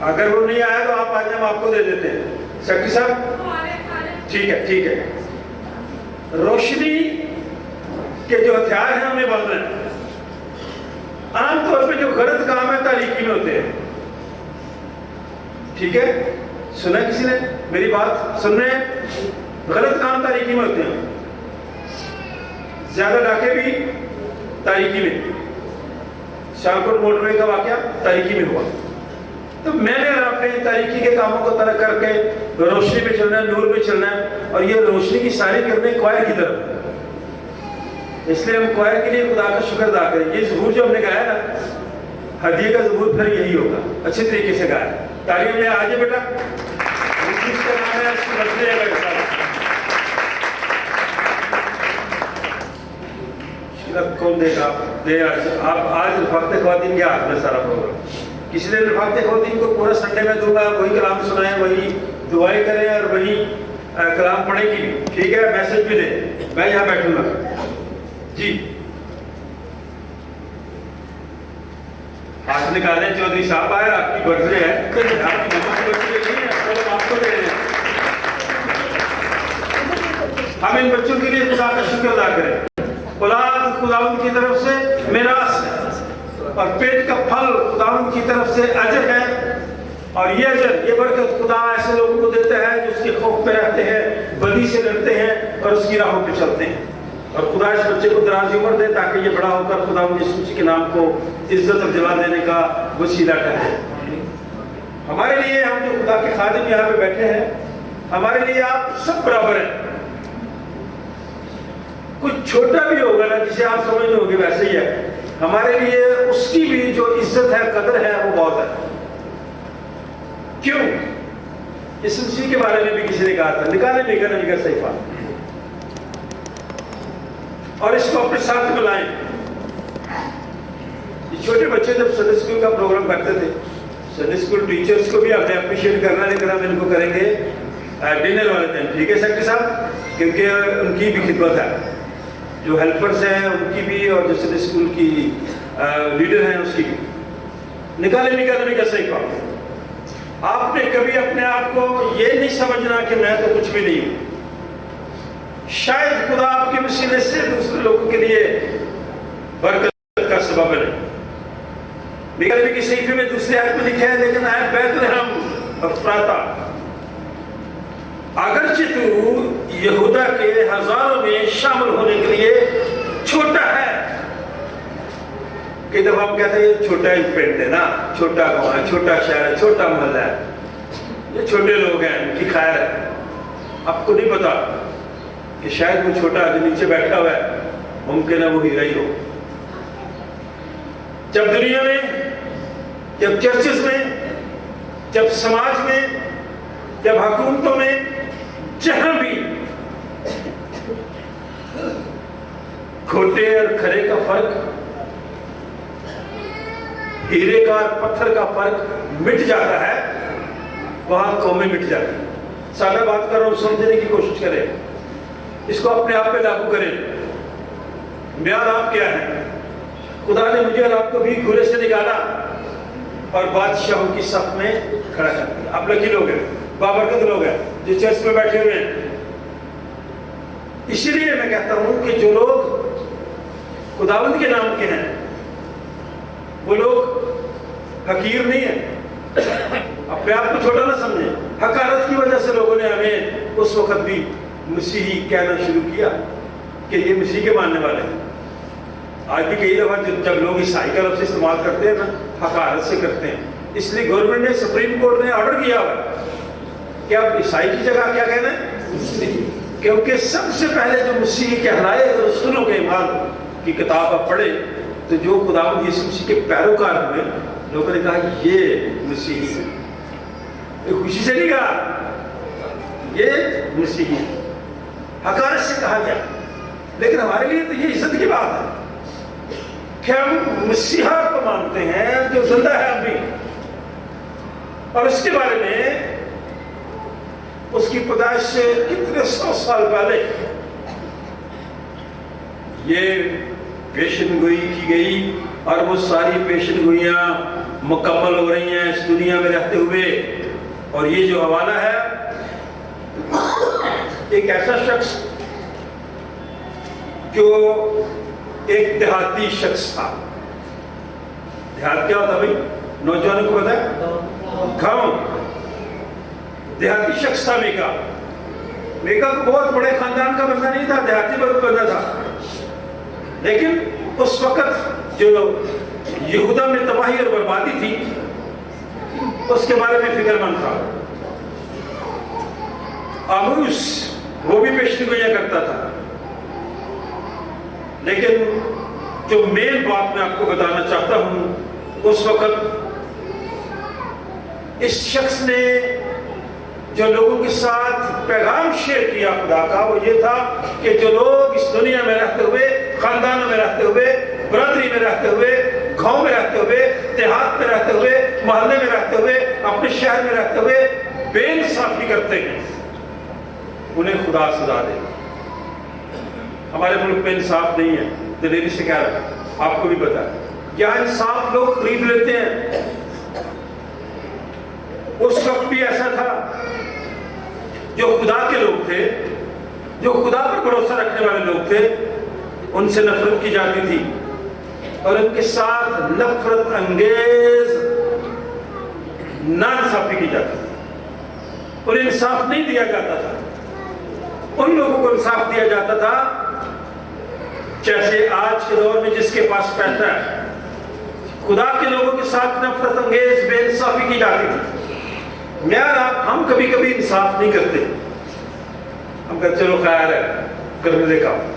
अगर वो नहीं आया तो आप आज हम आपको दे देते हैं। सेक्रेटरी साहब ठीक है, ठीक है। रोशनी के जो हथियार हैं हमें बंद हैं। आमतौर पे जो गलत काम है तारीकी में होते हैं, ठीक है? सुना किसी ने मेरी बात? सुन रहे हैं? गलत काम तारीकी में होते हैं। ज्यादा डाके भी तारीकी में, शाहपुर मोटरवे का वाकया तारीकी में हुआ। तो मैंने और आपने तारीकी के कामों को तरक करके रोशनी पे चलना है, नूर पे चलना है, और ये रोशनी की सारी करने क्वायर की तरफ। इसलिए हम क्वायर के लिए खुदा का शुक्र अदा करें। ये ज़बूर जो हमने गाया ना, हदिये का ज़बूर फिर यही होगा, अच्छे तरीके से गाया। तारीफ में आगे बेटा, जिसका नाम है उसकी बर्थडे है। कौन देगा? दे आप आज रफ़ाक़त ख़वातीन के हाथ में सारा प्रोग्राम। किसी ने रफ़ाक़त ख़वातीन को पूरा संडे में दूंगा, वही कलाम सुनाए, वही दुआएं करें और वही कलाम पढ़ेगी, ठीक है? मैसेज भी दे, मैं यहाँ बैठूंगा जी। हाथ निकाले, चौधरी साहब आए, आपकी बर्थडे है, आपकी मम्मा की बर्थडे नहीं है, तो आपको दे रहे हैं। हम इन बच्चों के लिए खुदा का शुक्र अदा करें। औलाद खुदावंद की तरफ से मिरास है और पेट का फल खुदावंद की तरफ से अजर है, और ये अजर, ये बरकत खुदा ऐसे लोगों को देता है जो उसके खौफ पे रहते हैं, बदी से डरते हैं और उसकी राहों पे चलते हैं। और खुदा इस बच्चे को दराज़ी उम्र दे ताकि ये बड़ा होकर खुदावंद यीशु मसीह के नाम को इज्जत और जलाल देने का वसीला ठहरे। हमारे लिए, हम जो खुदा के खादिम यहाँ पे बैठे हैं, हमारे लिए आप सब बराबर हैं। कुछ छोटा भी होगा ना, जिसे आप समझ रहे होंगे, वैसे ही है। हमारे लिए उसकी भी जो इज्जत है, कदर है, वो बहुत है। क्यों? यीशु मसीह के बारे में भी किसी ने कहा था, निकाले नबी का सहीफा और इसको अपने साथ में लाएं। ये छोटे बच्चे जब संडे स्कूल का प्रोग्राम करते थे, संडे स्कूल टीचर्स को भी हमने अप्रिशिएट करना, लेकिन हम इनको करेंगे डिनर वाले दिन, ठीक है सेक्रेटरी साहब? क्योंकि उनकी भी खिदमत है, जो हेल्पर्स हैं उनकी भी, और जो संडे स्कूल की लीडर हैं उसकी भी। निकाले नबी का सहीफा। आपने कभी अपने आप को ये नहीं समझना कि मैं तो कुछ भी नहीं हूं। शायद खुदा आपके वसीले से दूसरे लोगों के लिए बरकत का सबब बने। नबी की सहीफे में दूसरे आयत में लिखा है, लेकिन आए बैतलहम अफ्राता, अगरचे तू यहूदा के हजारों में शामिल होने के लिए छोटा है। कई दफा हम कहते हैं ये छोटा ही पिंड है ना, छोटा गाँव है, छोटा शहर है, छोटा मोहल्ला है, ये छोटे लोग हैं, इनकी खैर है। आपको नहीं पता कि शायद वो छोटा जो नीचे बैठा हुआ है, मुमकिन है वो हीरा ही हो। जब दुनिया में, जब चर्चेस में, जब समाज में, जब हुकूमतों में, जहां भी खोटे और खरे का फर्क, हीरे का और पत्थर का फर्क मिट जाता है, वहां कौमें मिट जाती है। सादा बात कर रहा हूं, समझने की कोशिश करें, इसको अपने आप पे लागू करें। میں اور آپ کیا ہے؟ خدا نے مجھے اور آپ کو بھی کھلے سے نکالا اور بادشاہوں کی صف میں کھڑا کر دیا. آپ لکی لوگ ہیں, بابرکت لوگ ہیں جو چرچ میں بیٹھے ہوئے ہیں. اسی لیے میں کہتا ہوں کہ جو لوگ خداوند کے نام کے ہیں وہ لوگ حقیر نہیں ہیں. اپنے آپ کو چھوٹا نہ سمجھیں. حقارت کی وجہ سے لوگوں نے ہمیں اس وقت بھی مسیحی کہنا شروع کیا کہ یہ مسیح کے ماننے والے ہیں. آج بھی کئی دفعہ جب لوگ عیسائی کا لفظ استعمال کرتے ہیں نا, حقارت سے کرتے ہیں. اس لیے گورنمنٹ نے, سپریم کورٹ نے آرڈر کیا ہوا کہ اب عیسائی کی جگہ کیا کہنا ہے؟ کیونکہ سب سے پہلے جو مسیحی کہلائے رسولوں کے ایمان کی کتاب آپ پڑھیں تو جو خداوند یسوع مسیح کے پیروکار ہوئے, لوگوں نے کہا یہ مسیحی ہے. خوشی سے نہیں کہا یہ مسیحی ہے, حقارت سے کہا گیا. لیکن ہمارے لیے تو یہ عزت کی بات ہے کہ ہم مسیحا کو مانتے ہیں جو زندہ ہے ابھی, اور اس کے بارے میں اس کی پیدائش سے کتنے 100 سال پہلے یہ پیشن گوئی کی گئی, اور وہ ساری پیشن گوئیاں مکمل ہو رہی ہیں اس دنیا میں رہتے ہوئے. اور یہ جو حوالہ ہے, ایک ایسا شخص جو ایک دیہاتی شخص تھا. دیہات کیا ہوتا بھائی؟ نوجوانوں کو پتا ہے؟ گاؤں. دیہاتی شخص تھا میکا. میکا کو بہت بڑے خاندان کا بندہ نہیں تھا, دیہاتی بندہ تھا. لیکن اس وقت جو یہودا میں تباہی اور بربادی تھی اس کے بارے میں فکر مند تھا. آموس وہ بھی پیشن گوئیاں کرتا تھا. لیکن جو مین بات میں آپ کو بتانا چاہتا ہوں, اس وقت اس شخص نے جو لوگوں کے ساتھ پیغام شیئر کیا خدا کا, وہ یہ تھا کہ جو لوگ اس دنیا میں رہتے ہوئے, خاندانوں میں رہتے ہوئے, برادری میں رہتے ہوئے, گاؤں میں رہتے ہوئے, دیہات میں رہتے ہوئے, محلے میں رہتے ہوئے, اپنے شہر میں رہتے ہوئے بے انصافی کرتے ہیں, انہیں خدا سزا دے. ہمارے ملک میں انصاف نہیں ہے, دلیری سے کہہ رہا ہے, آپ کو بھی پتا ہے. یہاں انصاف لوگ خرید لیتے ہیں. اس وقت بھی ایسا تھا, جو خدا کے لوگ تھے, جو خدا پر بھروسہ رکھنے والے لوگ تھے, ان سے نفرت کی جاتی تھی اور ان کے ساتھ نفرت انگیز ناانصافی کی جاتی تھی. انہیں انصاف نہیں دیا جاتا تھا. ان لوگوں کو انصاف دیا جاتا تھا جیسے آج کے دور میں جس کے پاس پیسہ ہے. خدا کے لوگوں کے ساتھ نفرت انگیز بے انصافی کی جاتی تھی. میں اور آپ, ہم کبھی کبھی انصاف نہیں کرتے. ہم کہتے چلو خیر ہے, کرنے دے کام.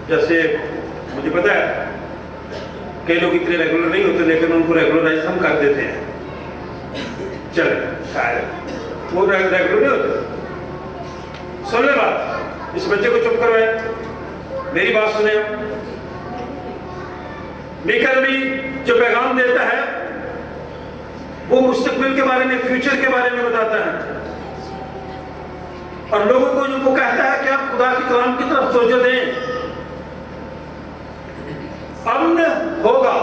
جیسے مجھے پتا ہے کئی لوگ اتنے ریگولر نہیں ہوتے, لیکن ان کو ریگولرائز ہم کر دیتے ہیں. چلے خیر ہے, وہ ریگولر نہیں ہوتے. سن لے بات, اس بچے کو چپ کروائے, میری بات سنیں. میکا نبی جو پیغام دیتا ہے وہ مستقبل کے بارے میں, فیوچر کے بارے میں بتاتا ہے, اور لوگوں کو جو وہ کہتا ہے کہ آپ خدا کے کلام کی طرف توجہ دیں. امن ہوگا,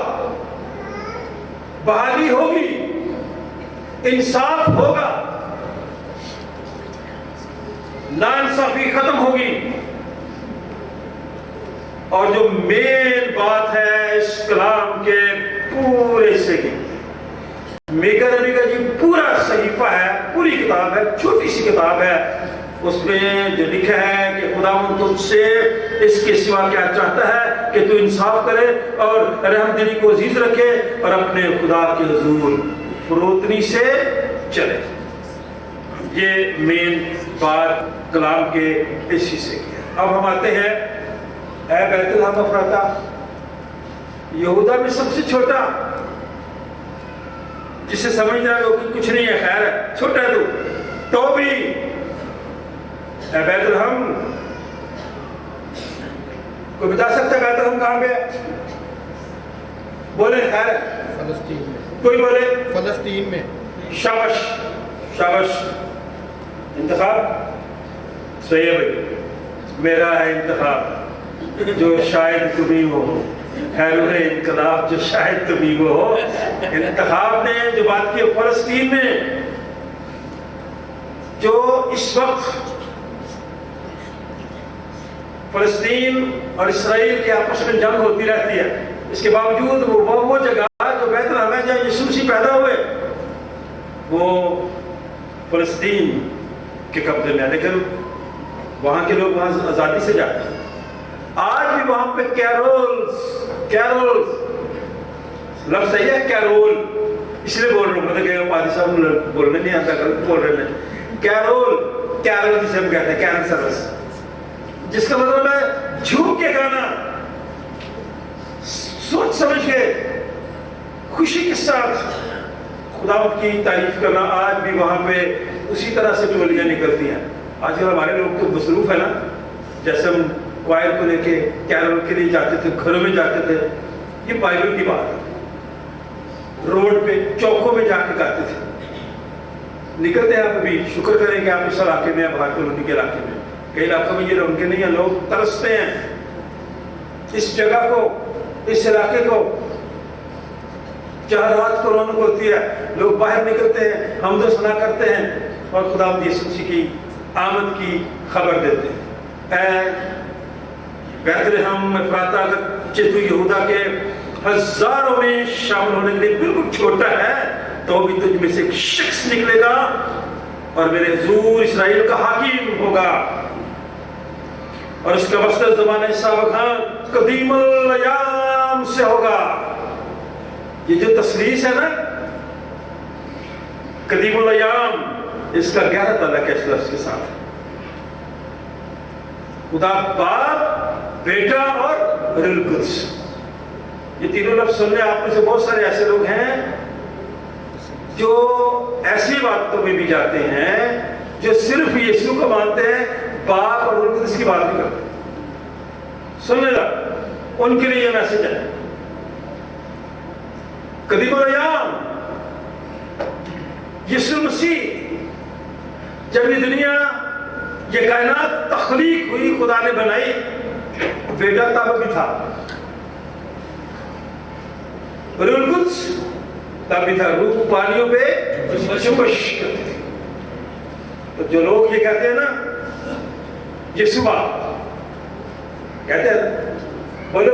بحالی ہوگی, انصاف ہوگا, ناانصافی ختم ہوگی. اور جو مین بات ہے اس کلام کے پورے حصے کی, میکا نبی کا جو پورا صحیفہ ہے, پوری کتاب ہے, چھوٹی سی کتاب ہے, اس میں جو لکھا ہے کہ خداوند تجھ سے اس کے سوا کیا چاہتا ہے کہ تو انصاف کرے اور رحم دلی کو عزیز رکھے اور اپنے خدا کے حضور فروتنی سے چلے. یہ مین بات کلام کے اس حصے کی ہے. اب ہم آتے ہیں اے بیت لحم افراطہ, یہودا میں سب سے چھوٹا, جسے سمجھنا ہے کہ کچھ نہیں ہے, خیر ہے, چھوٹا ہے تو بھی اے بیت لحم. کوئی بتا سکتا ہے بیت لحم کہاں پہ ہے؟ بولے خیر ہے, فلسطین میں. کوئی بولے فلسطین میں. شابش شابش, انتخاب صحیح ہے بھائی, میرا ہے انتخاب. जो शायद तुम ही हो, हैरून इनकलाब जो शायद तुम ही हो। इंतखाब ने जो बात की फलस्तीन में, जो इस वक्त फलस्तीन और इसराइल के आपस में जंग होती रहती है, इसके बावजूद वो जगह जो बैतलहम है जहाँ यीशु मसीह पैदा हुए, वो फलस्तीन के कब्जे में है, लेकिन वहाँ के लोग वहाँ आज़ादी से जाते हैं। आज भी वहाँ पे कैरोल्स लफ्ज़ सही है, कैरोल इसलिए बोल रहा हूँ, मतलब कि पादी साहब बोलने नहीं आता, गलत बोल रहे हैं। कैरोल जिसे हम कहते हैं, कैरल सर्विस, जिसका मतलब है झूम के गाना, सोच समझ के खुशी के साथ खुदा की तारीफ करना। आज भी वहाँ पे उसी तरह से टोलियाँ निकलती हैं। आजकल हमारे लोग तो मसरूफ है ना, जैसे हम क्वायर को लेके कैरोल के लिए जाते थे, घरों में जाते थे, ये बाइबल की बात है। रोड पे चौकों में जाके गाते थे, निकलते हैं आप अभी, शुक्र करें कि आप इस इलाके में, बाहर कॉलोनी के इलाके में, कई इलाकों में ये रंगे नहीं है, लोग तरसते हैं इस जगह को, इस इलाके को, जहाँ रात को रौनक होती है, लोग बाहर निकलते हैं, हमदो सना करते हैं और खुदा यीशु मसीह की आमद की खबर देते हैं। बैतलहम एफ्राता चित्तू यहूदा के हजारों में शामिल होने के लिए बिल्कुल छोटा है, तो भी तुझ में से एक शख्स निकलेगा और मेरे हुजूर इसराइल का हाकिम होगा, और उसका मसदर ज़माने साबिक़ कदीमुल अयाम से होगा। ये जो तस्लीस है ना, कदीमुल अयाम, इसका गहरा ताल्लुक है इस लफ्ज़ के साथ। खुदा बाप, बेटा और रूह कुद्स, ये तीनों लफ्ज़ सुनने आप में से बहुत सारे ऐसे लोग हैं जो ऐसी बातों में भी जाते हैं जो सिर्फ यीशु को मानते हैं, बाप और रूह कुद्स की बात नहीं करते। सुन लेना, उनके लिए ये मैसेज है। कदीमुल अयाम, यीशु मसीह जब ये दुनिया, ये कायनात तख्लीक हुई, खुदा ने बनाई, बेटा तब भी था, रूह कुद्स तब भी था, रूह पानियों पे जुबश करती थी। तो जो लोग ये कहते हैं ना, यीशु बाप कहते हैं, बोले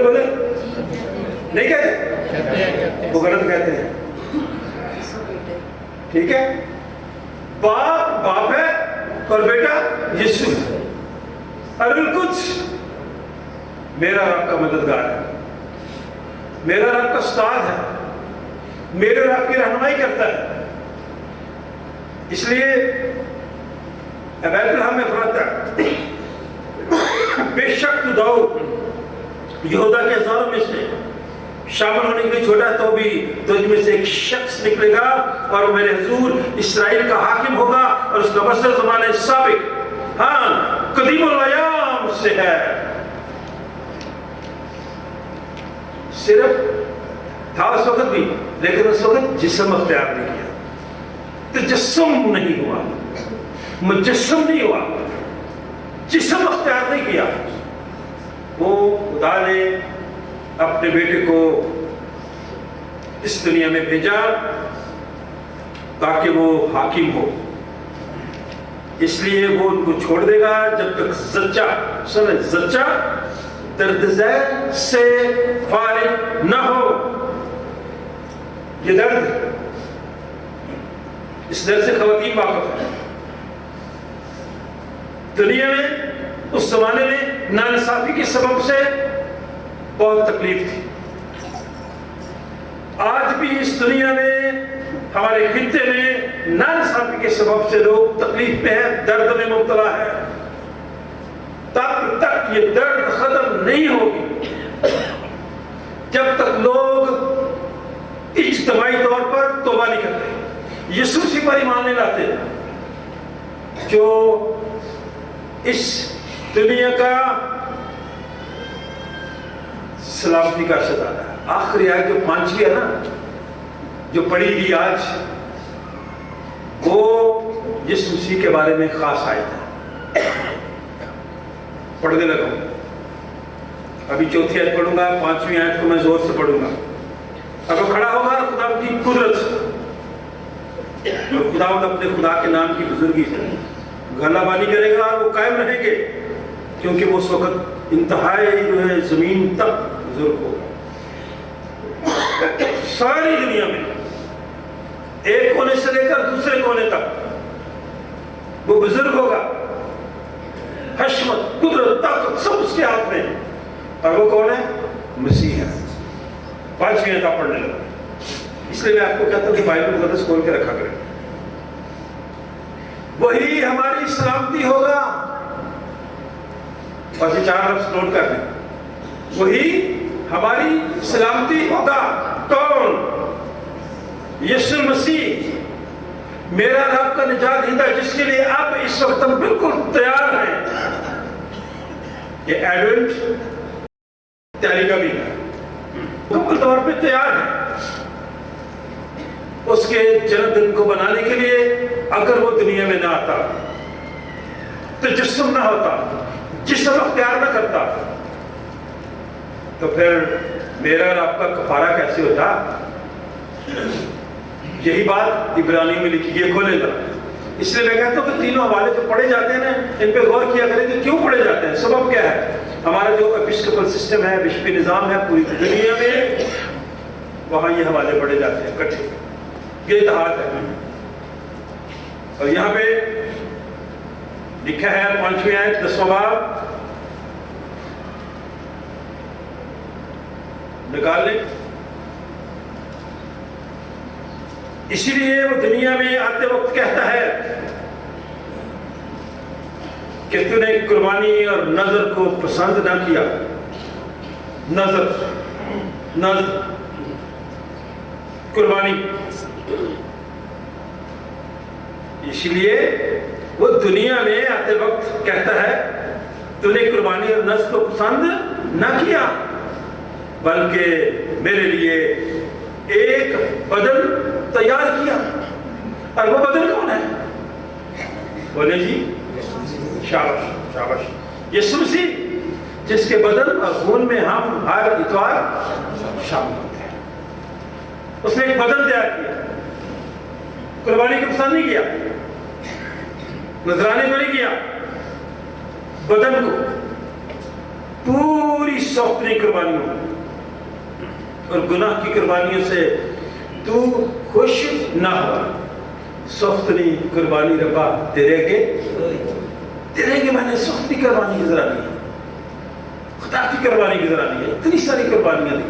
नहीं कहते, वो गलत कहते हैं, ठीक है। बाप है और बेटा यीशु, और रूह कुद्स मेरा रब का मददगार है, मेरा रब का उस्ताद है, मेरे रब की रहनुमाई करता है। इसलिए बैतलहम एफ्राता, बेशक तू दाऊद यहूदा के हजारों में से शामिल होने के लिए छोटा है, तो भी तुझ में से एक शख्स निकलेगा और मेरे हुजूर इसराइल का हाकिम होगा, और उसका मसदर ज़माने साबिक़, हाँ, कदीमुल अयाम से है। सिर्फ था उस वक्त भी, लेकिन उस वक्त जिस्म अख्तियार नहीं किया, तजस्सुम नहीं हुआ, मुजस्सम नहीं हुआ, जिस्म अख्तियार नहीं किया। वो खुदा ने अपने बेटे को इस दुनिया में भेजा ताकि वो हाकिम हो, इसलिए वो उनको छोड़ देगा जब तक जच्चा दर्द से फारिग न हो। ये दर्द, इस दर्द से खवातीन वाक़िफ़ है। दुनिया में उस जमाने में नाइंसाफी के सबब से बहुत तकलीफ थी। आज भी इस दुनिया में, हमारे खित्ते में नाइंसाफी के सबब से लोग तकलीफ में है, दर्द में मुब्तला है। तब तक ये दर्द खत्म नहीं होगी जब तक लोग इज्तिमाई तौर पर तौबा नहीं करते, यीशु मसीह पर ईमान नहीं लाते, जो इस दुनिया का सलामती का सदारा है। आखिरी आयत जो 5वीं है ना, जो पढ़ी गई आज, वो यीशु मसीह के बारे में खास आयत है। पढ़ने लगा, अभी चौथी आयत पढ़ूंगा, 5वीं आयत को मैं जोर से पढ़ूंगा। अब वो खड़ा होगा खुदा की कुदरत से, और खुदा अपने खुदा के नाम की बुजुर्गी से गलाबानी करेगा और वो कायम रहेंगे, क्योंकि वो उस वक्त इंतहाई जो है जमीन तक बुजुर्ग होगा। सारी दुनिया में एक कोने से लेकर दूसरे कोने तक वो बुजुर्ग होगा। हशमत, कुदरत, ताकत सब उसके हाथ में। और वो कौन है? मसीह है। 5वीं आयत आप पढ़ने लगा। इसलिए मैं आपको कहता हूं कि बाइबल मुकद्दस खोल के रखा करें। वही हमारी सलामती होगा। और ये 4 लफ्ज नोट कर दें, वही हमारी सलामती होगा। कौन? यीशु मसीह, मेरा रब का निजात दहिंदा, जिसके लिए अब इस वक्त हम बिल्कुल तैयार हैं। ये एडवेंट तैयारी का भी है, मुकम्मल तौर पे तैयार है उसके जन्मदिन को बनाने के लिए। अगर वो दुनिया में ना आता तो जिस्म ना होता, जिस्म अख्तियार ना करता, तो फिर मेरा और आपका कफारा कैसे होता? यही बात इब्रानियों में लिखी है, खोलेगा। इसलिए मैं कहता हूं कि तीनों हवाले जो पढ़े जाते हैं ना, इन पे गौर किया करें कि क्यों पढ़े जाते हैं, सबब क्या है। हमारा जो एपिस्कोपल सिस्टम है, विश्व निज़ाम है पूरी दुनिया में, वहां ये हवाले पढ़े जाते हैं इकट्ठे। ये इतिहाद है। और यहाँ पे लिखा है 5वीं आयत 10वां बाब, निकाल लें। इसीलिए वो दुनिया में आते वक्त कहता है कि तूने कुर्बानी और नजर को पसंद ना किया। नजर कुर्बानी, इसलिए वो दुनिया में आते वक्त कहता है तूने कुर्बानी और नजर को पसंद ना किया, बल्कि मेरे लिए एक बदन तैयार किया। और वो बदन कौन है? बोले जी, शाबाश शाबाश, यीशु मसीह, जिसके बदन और खून में हम हर इतवार शामिल होते हैं। उसने एक बदन तैयार किया, कुर्बानी को पसंद नहीं किया, नजराने को नहीं किया, बदन को पूरी सौंपनी कुर्बानियों और गुनाह की कुर्बानियों से तू खुश ना हुआ। सौफ्तनी कुर्बानी रब्बा तेरे के मैंने सौफ्ती कुर्बानी की जरा दी है, खुदा की कुर्बानी की जरा दी है, इतनी सारी कुर्बानियां दी,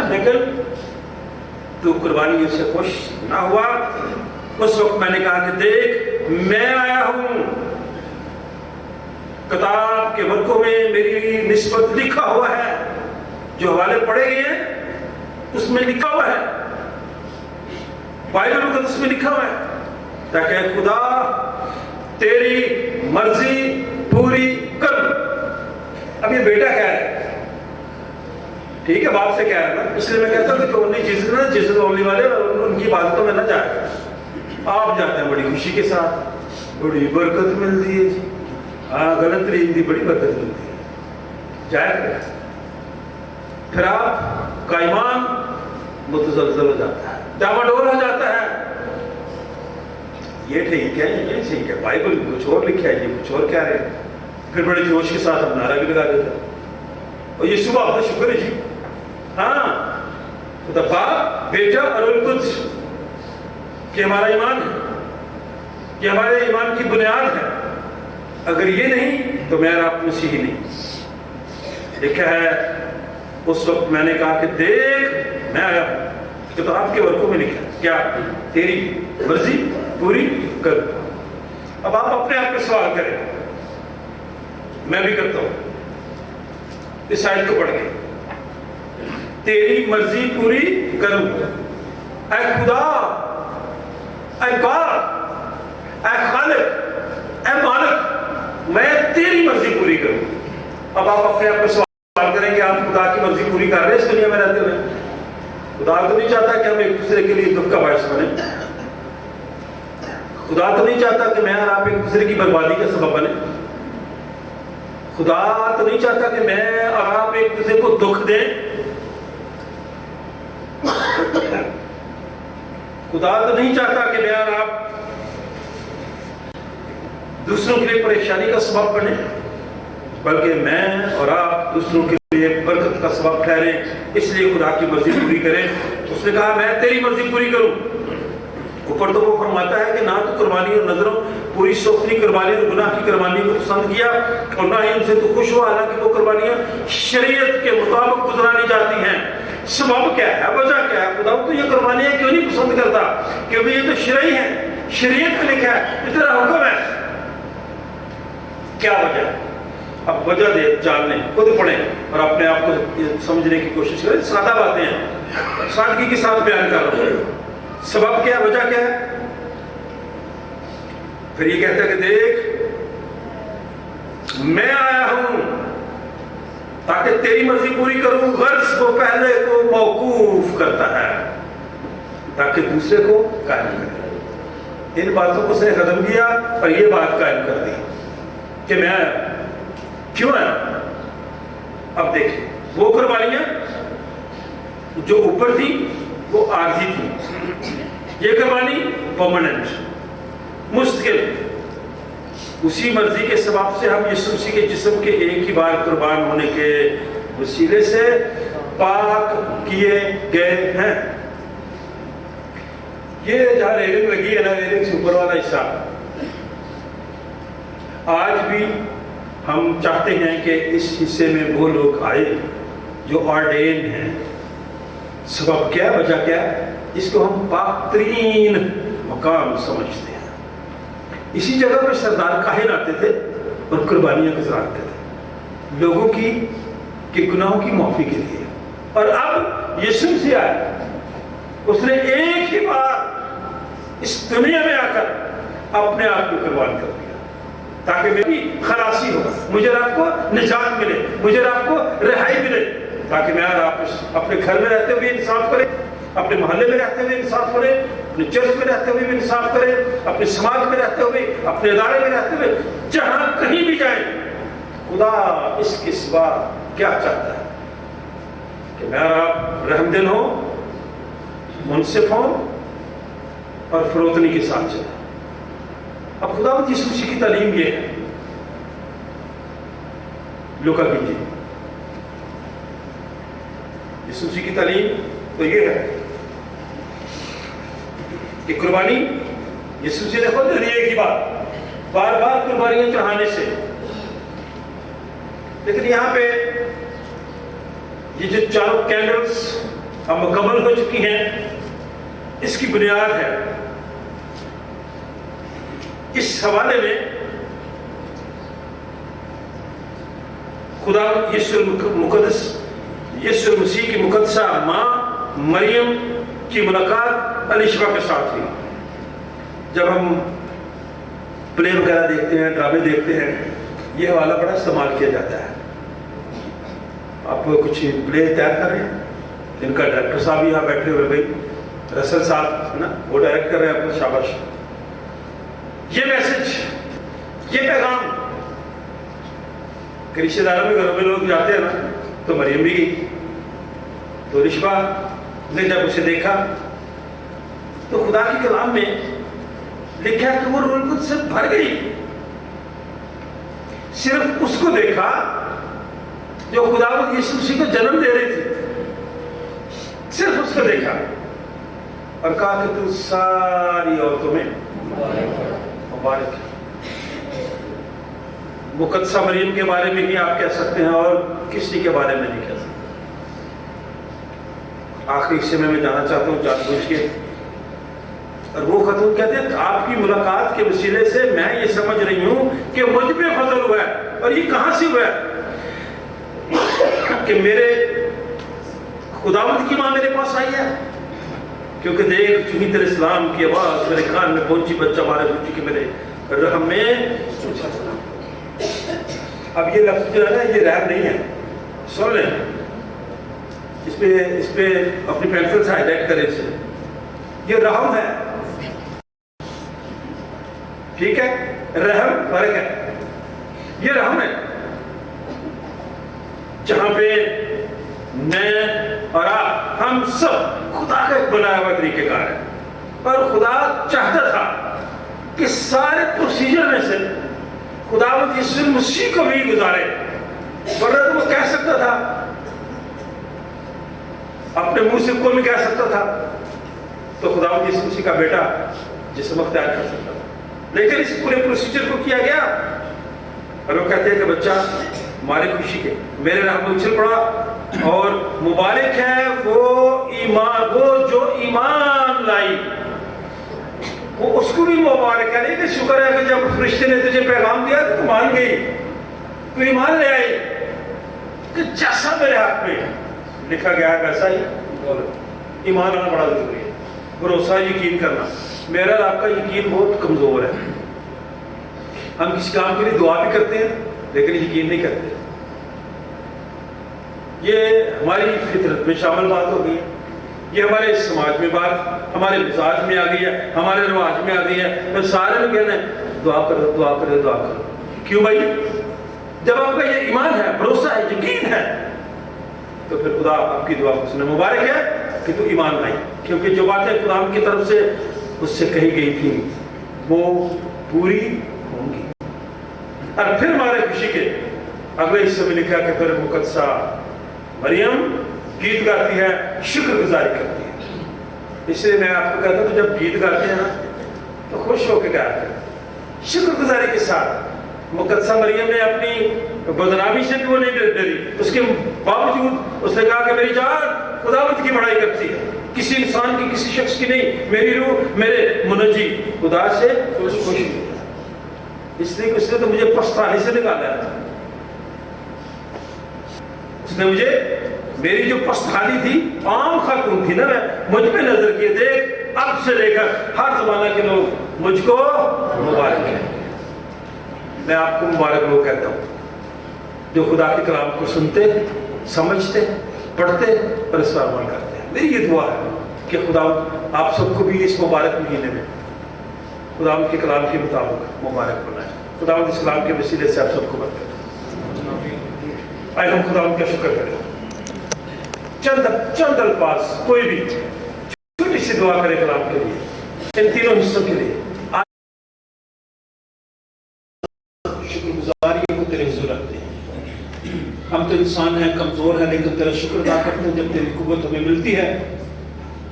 लेकिन तू कुर्बानियों से खुश ना हुआ। उस वक्त मैंने कहा कि देख, मैं आया हूं, किताब के वर्कों में मेरी निस्बत लिखा हुआ है, जो हवाले पढ़े गए हैं उसमें लिखा हुआ है, बाइबल मुकद्दस में लिखा हुआ है, ताकि खुदा तेरी मर्जी पूरी कर। अब ये बेटा कह रहा है, ठीक है, बाप से कह रहा है ना, इसलिए मैं कहता हूं कि उन्हीं जीसस बोलने वाले उनकी बातों में ना जाए। आप जाते हैं बड़ी खुशी के साथ, बड़ी बरकत मिलती है जी, हाँ, गलत रीत की बड़ी बरकत मिलती है, जाए फिर आपका ईमान मुतज़लज़ल हो जाता है, डामाडोल हो जाता है। ये ठीक है, ये ठीक है, बाइबल कुछ और लिखा है, ये कुछ और कह रहे हैं। फिर बड़े जोश के साथ हम नारा भी लगा देते हैं, और ये सुबह आपका शुक्र है जी, हाँ, तो बाप, बेटा और कुछ कि हमारा ईमान है, कि हमारे ईमान की बुनियाद है। अगर ये नहीं तो मेरा आप मसीही नहीं। लिखा है उस वक्त मैंने कहा कि देख, मैं आया हूं, तो आपके वर्कों में लिखा है क्या? तेरी मर्जी पूरी कर। अब आप अपने आप पे सवाल करें, मैं भी करता हूं इस आयत को पढ़ के, तेरी मर्जी पूरी करूं। ऐ खुदा, ऐ बाप, ऐ खालिक, ऐ मालिक, मैं तेरी मर्जी पूरी करूं। अब आप अपने आप पे सवाल करें कि आप खुदा की मर्जी पूरी कर रहे हैं इस दुनिया में रहते हुए? खुदा तो नहीं चाहता कि हम एक दूसरे के लिए दुख का बायस बने। खुदा तो नहीं चाहता कि मैं और आप एक दूसरे की बर्बादी का सबब बने। خدا تو نہیں چاہتا کہ میں اور آپ ایک دوسرے کو دکھ دیں. خدا تو نہیں چاہتا کہ میں اور آپ دوسروں کے لیے پریشانی کا سبب بنے، بلکہ میں اور آپ دوسروں کے لیے برکت کا سبب ٹھہرے. اس لیے خدا کی مرضی پوری کریں. اس نے کہا میں تیری مرضی پوری کروں. اوپر تو وہ فرماتا ہے کہ نہ تو قربانی اور نظروں پوری سوختنی قربانی اور گناہ کی قربانی کو پسند کیا اور نہ ہی ان سے تو خوش ہوا، حالانکہ وہ قربانیاں شریعت کے مطابق گزرانی جاتی ہیں. سبب کیا ہے، وجہ کیا ہے؟ خدا تو یہ قربانیاں کیوں نہیں پسند کرتا؟ کیونکہ یہ تو شرعی ہیں، شریعت میں لکھا ہے، یہ تیرا حکم ہے. کیا وجہ ہے؟ اب وجہ دے جان لیں، خود پڑھیں اور اپنے آپ کو سمجھنے کی کوشش کریں. سادہ باتیں ہیں، سادگی کے ساتھ بیان کر رہا ہوں. سبب کیا ہے، وجہ کیا ہے؟ پھر یہ کہتا ہے کہ دیکھ میں آیا ہوں تاکہ تیری مرضی پوری کروں. غرض وہ پہلے کو موقوف کرتا ہے تاکہ دوسرے کو قائم کرے. ان باتوں کو اس نے ختم کیا اور یہ بات قائم کر دی کہ میں آیا. کیوں آیا؟ اب دیکھیں وہ قربانیاں جو اوپر تھی وہ عارضی تھی، یہ قربانی پرماننٹ مستقل. اسی مرضی کے سبب سے ہم یسوع مسیح کے جسم کے ایک ہی بار قربان ہونے کے وسیلے سے پاک کیے گئے ہیں. یہ جہاں ریلنگ لگی ہے نا، ریلنگ سے اوپر والا حصہ، آج بھی ہم چاہتے ہیں کہ اس حصے میں وہ لوگ آئے جو آرڈینڈ ہیں. سبب کیا، وجہ کیا؟ اس کو ہم پاک ترین مقام سمجھتے ہیں. اسی جگہ پر سردار کاہن آتے تھے اور قربانیاں گزارتے تھے لوگوں کی کہ گناہوں کی معافی کے لیے. اور اب یسوع مسیح آئے، اس نے ایک ہی بار اس دنیا میں آ کر اپنے آپ کو قربان کر دیا تاکہ میری خلاصی ہو، مجھے آپ کو نجات ملے، مجھے آپ کو رہائی ملے، تاکہ میں اور آپ اپنے گھر میں رہتے ہوئے انصاف کریں، اپنے محلے میں رہتے ہوئے انصاف کریں، اپنے چرچ میں رہتے ہوئے بھی انصاف کریں، اپنے سماج میں رہتے ہوئے، اپنے ادارے میں رہتے ہوئے، جہاں کہیں بھی جائیں. خدا اس کے سوا کیا چاہتا ہے کہ میں اور آپ رحم دل ہوں، منصف ہوں اور فروتنی کے ساتھ چلیں. اب خدا یسوع مسیح کی تعلیم یہ ہے، لوکا کیجیے. یسوع مسیح کی تعلیم تو یہ ہے کہ قربانی یسوع مسیح نے خود دی ایک ہی بار بار قربانیاں چڑھانے سے. لیکن یہاں پہ یہ جو چاروں کینڈلز اب مکمل ہو چکی ہیں، اس کی بنیاد ہے اس حوالے میں خدا یسوع مقدس یسوع مسیح کی مقدسہ ماں مریم کی ملاقات الیشبا کے ساتھ ہوئی. جب ہم پلے وغیرہ دیکھتے ہیں، ڈرامے دیکھتے ہیں، یہ حوالہ بڑا استعمال کیا جاتا ہے. آپ کچھ پلے تیار کر رہے ہیں، جن کا ڈائریکٹر صاحب یہاں بیٹھے ہوئے، بھائی رسل صاحب ہے نا، وہ ڈائریکٹ کر رہے ہیں. آپ کو شاباش. یہ میسج، یہ پیغام کہ رشتے داروں میں گھروں میں لوگ جاتے ہیں نا، تو مریم بھی گئی. تو رشبہ نے جب اسے دیکھا تو خدا کے کلام میں لکھا کہ وہ روح القدس سے بھر گئی. صرف اس کو دیکھا جو خدا یسوع مسیح کو جنم دے رہی تھی، صرف اس کو دیکھا اور کہا کہ تو ساری عورتوں میں مبارک ہے. مقدسہ مریم کے بارے میں ہی آپ کہہ سکتے ہیں اور کسی کے بارے میں نہیں کہہ سکتے. آخری حصے میں جانا چاہتا ہوں جان بوجھ کے. اور وہ خطوط کہتے ہیں آپ کی ملاقات کے وسیلے سے میں یہ سمجھ رہی ہوں کہ مجھ پہ فضل ہوا ہے. اور یہ کہاں سے ہوا ہے؟ کہ میرے خداوند کی ماں میرے پاس آئی ہے. کیونکہ دیکھ چونکہ تیرے اسلام کی آواز میرے کان میں پہنچی، بچہ مارے پہنچی کہ میرے رحم میں. اب یہ لفظ جو ہے نا، یہ رحم نہیں ہے، سن لیں. اس پہ اپنی پینسل سے ہائی لائٹ کریں اسے. یہ رحم ہے، ٹھیک ہے، رحم فرق ہے. یہ رحم ہے. जहां पे मैं और आप हम सब खुदा का एक बनाया हुआ तरीकेकार है। और खुदा चाहता था कि सारे प्रोसीजर में से खुदावंद यीशु मसीह को भी गुजारे, वरना तो वो कह सकता था, अपने मुंह से कोई भी कह सकता था तो खुदावंद यीशु मसीह का बेटा जिस्म अख्तियार कर सकता था। लेकिन इस पूरे प्रोसीजर को किया गया और वो कहते हैं कि बच्चा हमारे खुशी के मेरे राह में उछल पड़ा और मुबारक है वो जो ईमान लाई, वो उसको भी मुबारक है। नहीं कि शुक्र है कि जब फरिश्ते ने तुझे पैगाम दिया तो तू मान गई, तू ईमान ले आई कि जैसा मेरे हाथ में लिखा गया है वैसा ही बोलो। ईमान आना बड़ा जरूरी है, भरोसा यकीन करना। मेरा और आपका यकीन बहुत कमजोर है। हम किसी काम के लिए दुआ भी करते हैं लेकिन यकीन नहीं करते। ये हमारी फितरत में शामिल बात हो गई है, ये हमारे समाज में बात हमारे मिजाज में आ गई है, हमारे रिवाज में आ गई है। तो सारे लोग कहते हैं दुआ करो दुआ करो दुआ करो। क्यों भाई? जब आपका ये ईमान है, भरोसा है, यकीन है, तो फिर खुदा आपकी दुआ को सुने। मुबारक है कि तू ईमान लाई, क्योंकि जो बातें खुदा की तरफ से उससे कही गई थी वो पूरी होंगी। और फिर हमारे खुशी के अगले हिस्से में लिखा कि फिर मुकद्दसा मरियम गीत गाती है, शुक्रगुजारी करती है। इसलिए मैं आपको कहता हूँ जब गीत गाते हैं ना तो खुश होकर गाते हैं, शुक्रगुजारी के साथ। मुकद्दसा मरियम ने अपनी बदनामी से भी वो नहीं डरी, उसके बावजूद उसने कहा कि मेरी जान खुदावंद की बड़ाई करती है, किसी इंसान की, किसी शख्स की नहीं। मेरी रूह मेरे मुनज्जी खुदा से खुश हुई, इसलिए कि उसने तो मुझे पछताने से निकाला है। उसने मुझे, मेरी जो पछतानी थी, आम खातून थी ना, मैं मुझ पे नजर किए, देख अब से लेकर हर जमाना के लोग मुझको मुबारक है। मैं आपको मुबारक लोग कहता हूँ जो खुदा के कलाम को सुनते, समझते, पढ़ते और इस पर अमल करते हैं। मेरी ये दुआ है कि खुदा आप सबको भी इस मुबारक महीने में खुदा के कलाम के मुताबिक मुबारक बनाए। खुदा इस कलाम के वसीले से आप सबको बरकत। आइए हम खुदा का शुक्र करें। चंद अल्फाज कोई भी छोटी सी दुआ करें कलाम के लिए, इन तीनों हिस्सों के लिए। शुक्रगुजारी को तेरे हुजूर रखते हैं। हम तो इंसान हैं, कमजोर हैं, लेकिन तेरा शुक्र अदा करते हैं। जब तेरी कुव्वत हमें मिलती है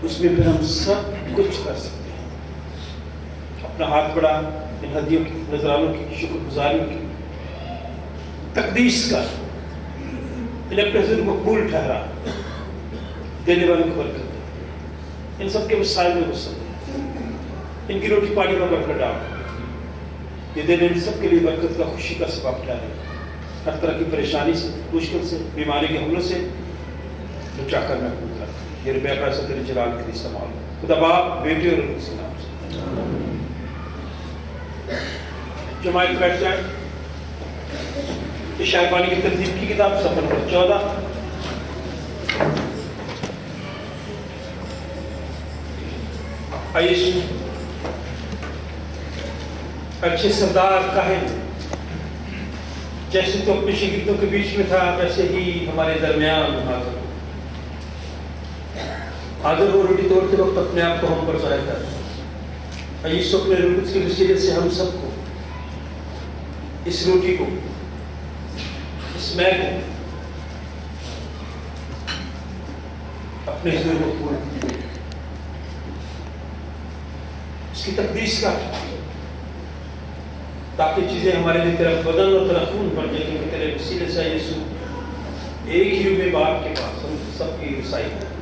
उसमें फिर हम सब कुछ कर सकते हैं। अपना हाथ बढ़ा, इन हदियों की, नजरानों की, शुक्रगुजारियों की, तकदीस का, इन्हें अपने हुजूर मकबूल ठहरा, देने वालों को बरकत दे, इन सब के वसाइल में वसत दे, इनकी रोटी पानी में बरकत डाल, ये दिन इन सब के लिए बरकत का, खुशी का सबब ठहरे। हर तरह की परेशानी से, मुश्किल से, बीमारी के हमलों से बचा कर महफूज कर। ये रुपया पैसा तेरे जलाल के लिए संभाल। खुदा बाप, बेटे और उनके नाम से जमात बैठ जाए। शायबानी की तरतीब की किताब सफर नंबर 14। आइए अच्छे सरदार काहिल जैसे तो अपने शिगिर्दों के बीच में था, वैसे ही हमारे दरमियान हाजिर हो। रोटी तोड़ते वक्त अपने आप को हम पर जाहिर कर। आइए अपने रुल्स के वसीले से हम सबको इस रोटी को, इस मैग को अपने हुजूर में पूर्ण, इसकी तकदीस का, ताकि चीजें हमारे लिए तेरा बदन और तेरा खून बढ़ जाए, क्योंकि तेरे वसीले से यीशु एक ही रूह में बाप के पास हम सबकी रसाई है।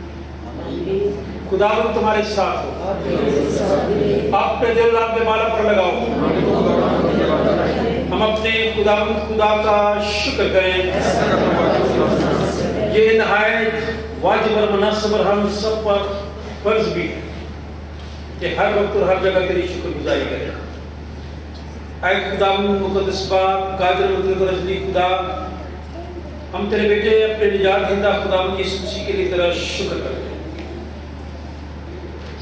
खुदावंद तुम्हारे साथ हो, अपने दिल अपने बालों पर लगाओ। हम अपने खुदावंद खुदा का शुक्र करें। ये नहायत वाजिब और मुनासिब और हम सब पर फर्ज भी है कि हर वक्त और हर जगह तेरी शुक्रगुजारी करें। ऐ खुदावंद मुक़द्दस बाप, कादिर मुतलक रज़ली खुदा, हम तेरे बेटे अपने निजात दहिंदा खुदावंद यीशु मसीह के लिए तेरा शुक्र करते हैं।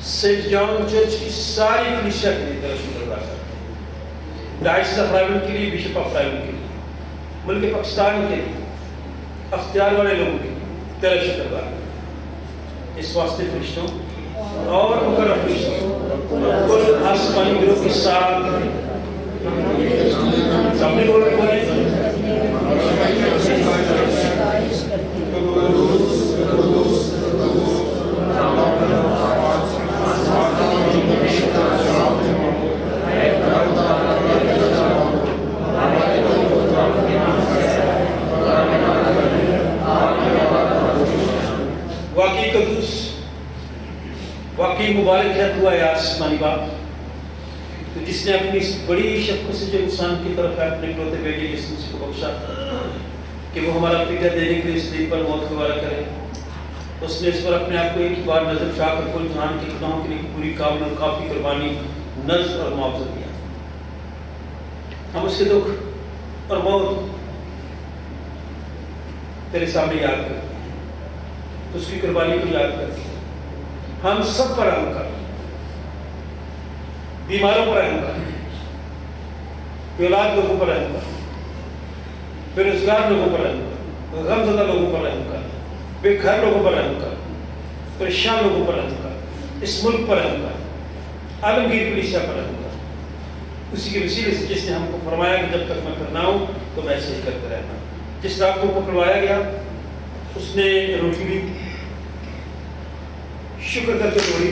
सेंट जॉन चर्च की सारी कलीसिया के लिए तेरा शुक्र अदा करते हैं। डायसिस ऑफ रायबरेली के लिए, बिशप ऑफ रायबरेली के लिए, मुल्क पाकिस्तान के लिए, اختیار والے لوگوں کی تیرا شکر گزار اس واسطے فرشتوں اور مقرر فرشتوں کل آسمانی گروہ کے ساتھ سامنے بول رہے واقعی قدوس واقعی مبارک ہے تو اے آسمانی باپ تو جس نے اپنی اس بڑی شفقت سے جو انسان کی طرف ہے اپنے اکلوتے بیٹے یسوع مسیح کو بخشا کہ وہ ہمارا فدیہ دینے کے لیے اس دین پر موت گوارا کرے. اس نے اس پر اپنے آپ کو ایک بار نظر چاہ کر کل جہان کے گناہوں کے لیے پوری کامل اور کافی قربانی نذر اور معاوضہ دیا. ہم اس کے دکھ اور موت تیرے سامنے یاد کرتے ہیں, اس کی قربانی کو یاد کرتے ہیں. ہم سب پر رحم کر, بیماروں پر رحم کر, بے اولاد لوگوں پر رحم کر, بے روزگار لوگوں پر رحم کر, غم زدہ لوگوں پر رحم کر, بے گھر لوگوں پر رحم کر, پریشان لوگوں پر رحم کر, اس ملک پر رحم کر, عالمگیر کلیسیا پر رحم کر. اسی کے وسیلے سے جس نے ہم کو فرمایا کہ جب تک میں کرنا ہوں تو میں ایسے ہی کرتے رہنا. جس رات کو پکڑوایا گیا اس نے روٹی لی, شکر کر کے توڑی,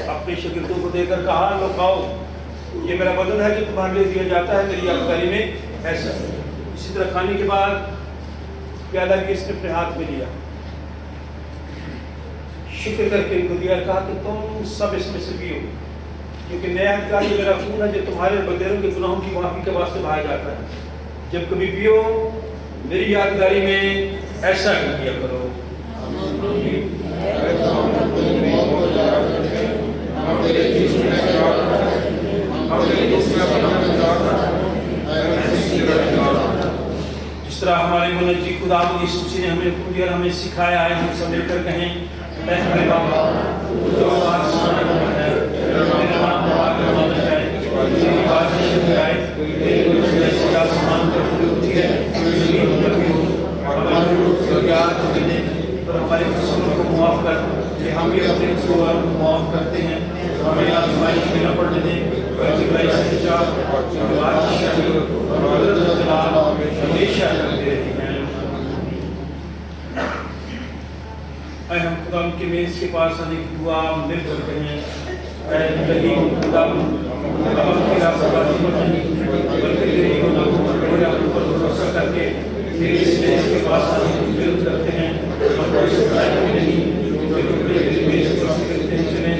اپنے شاگردوں کو دے کر کہا لو کھاؤ, یہ میرا بدن ہے جو تمہارے لیے دیا جاتا ہے میری یادگاری میں. ایسا اسی طرح کھانے کے بعد پیالہ بھی اس نے اپنے ہاتھ میں لیا, شکر کر کے ان کو دیا, کہا کہ تم سب اس میں سے پیو کیونکہ نیا یادگار یہ میرا خون ہے جو تمہارے اور بغیروں کے گناہوں کی معافی کے واسطے بہایا جاتا ہے. جب کبھی پیو میری یادگاری میں ایسا ہی کیا کرو. جس طرح ہمارے منجی خدا یسوع مسیح نے ہمیں حکم دیا اور ہمیں سکھایا ہے, ہم سب مل کر کہیں اے ہمارے باپ جو آسمان میں ہے, تیرا نام پاک ہونا چاہیے, تیری بادشاہی آئے, تیری مرضی جیسے آسمان پر ہوتی ہے زمین پر بھی ہو. ہماری روزی یاد دے اور ہمارے قصوروں کو معاف کر کہ ہم بھی اپنے قصوروں کو معاف کرتے ہیں. ہمیں آزمائش میں نہ پڑنے دیں بلکہ برائی سے بچا, جو بادشاہی اور قدرت و جلال ہمیشہ چلتے رہتی ہیں. اے ہم خدا کے میز کے پاس آنے کی دعا مل کر کہیں اے رحیم خدا اب کی راستہ بلکہ تیری گناہوں پر بڑا اوپر بھروسہ کر کے تیرے اس میز کے پاس آنے کی ضرورت کرتے ہیں. ہم کوئی سکھائے بھی نہیں کہ تیرے میز پر کرتے ہیں چلیں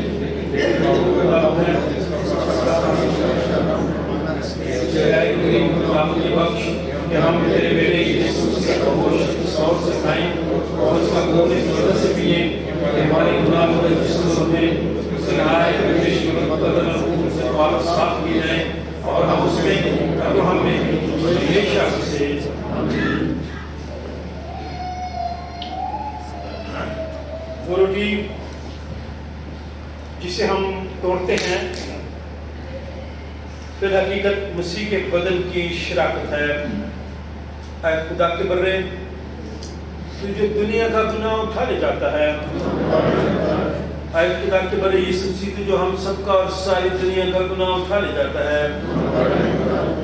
بخش کہ ہم تیرے بیٹے یسوع مسیح کو ہوش اور سے کھائیں اور اس کا خون اس وجہ سے پئیں کہ ہمارے گناہوں کے جسم میں سنائے مقدر خون سے پاک صاف کیے جائیں اور ہم اس میں اب ہم میں ہمیشہ سے وہ روٹی جسے ہم توڑتے ہیں پھر حقیقت مسیح کے بدن کی شراکت ہے. اے خدا کے برے تو جو دنیا کا گناہ اٹھا لے جاتا ہے, اے خدا کے برے یسوع مسیح تو جو ہم سب کا اور ساری دنیا کا گناہ اٹھا لے جاتا ہے,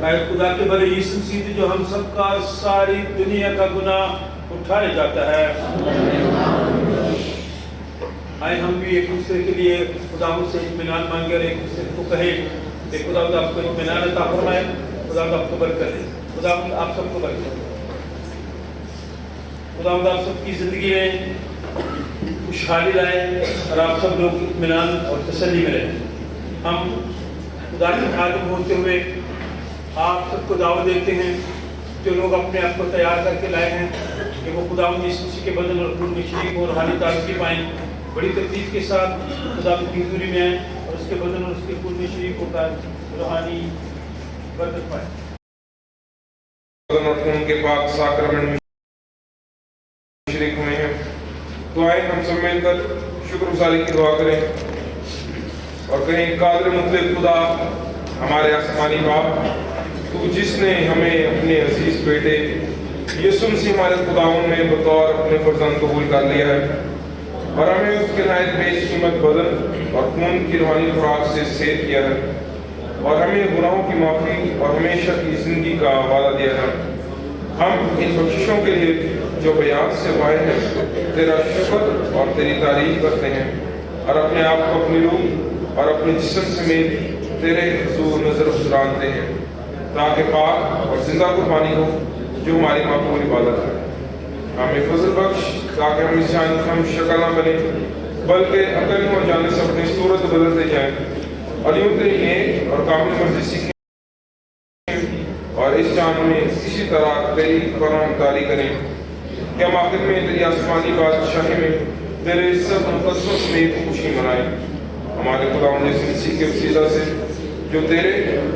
اے خدا کے برے یسوع مسیح تو جو ہم سب کا اور ساری دنیا کا گناہ اٹھا لے جاتا ہے. آئے ہم بھی ایک دوسرے کے لیے خدا سے اطمینان مانگے اور ایک دوسرے کو کہے کہ خدا آپ کو اطمینان عطا فرمائے, خدا آپ کو برکت دے, خدا آپ سب کو برکت دے, خدا آپ سب کی زندگی میں خوشحالی لائے اور آپ سب لوگ اطمینان اور تسلی میں رہیں. ہم خدا کے خادم ہوتے ہوئے آپ سب کو دعوت دیتے ہیں جو لوگ اپنے آپ کو تیار کر کے لائے ہیں کہ وہ خدا یسوع مسیح کے بدن اور خون میں شریک اور روحانی تازگی پائیں, بڑی تکلیف کے ساتھ خدا کی حضوری میں آئیں اور اس کے بدن اور اس کے خون میں شریک ہو کر روحانی برکت پائیں. بدن اور خون کے پاک ساکرمنٹ میں شریک ہوئے ہیں تو آئے ہم سب مل کر شکر گزاری کی دعا کریں اور کہیں قادر مطلق خدا ہمارے آسمانی باپ تو جس نے ہمیں اپنے عزیز بیٹے यीशु मसीह हमारे खुदावन में बतौर अपने फर्जंद कबूल कर लिया है और हमें उसके नायत बेशकीमत बदन और खून की रूहानी खुराक से सेहत किया है और हमें गुनाहों की माफ़ी और हमेशा की ज़िंदगी का वादा दिया है। हम इन बख्शिशों के लिए जो बयान से वाए हैं तेरा शुक्र और तेरी तारीफ करते हैं और अपने आप को अपनी रूह और अपने जिस्म समेत तेरे हुजूर नजर गुजराते हैं ताकि पाक और जिंदा कुर्बानी हो जो हमारी मकबूल इबादत है। हमें फजल बख्श ताकि हम इस जान हम शक्ल ना बने बल्कि अकल हो जाने से अपनी सूरत बदलते जाएं और यूं तेरी नेक और कामिल मर्जी सीखें और इस जान में इसी तरह तेरी फरमाबरदारी करें कि हम आखिर में तेरी आसमानी बादशाही में तेरे सब मुकद्दसों समेत खुशी मनाएं। हमारे खुदावंद यीशु मसीह के वसीला से जो तेरे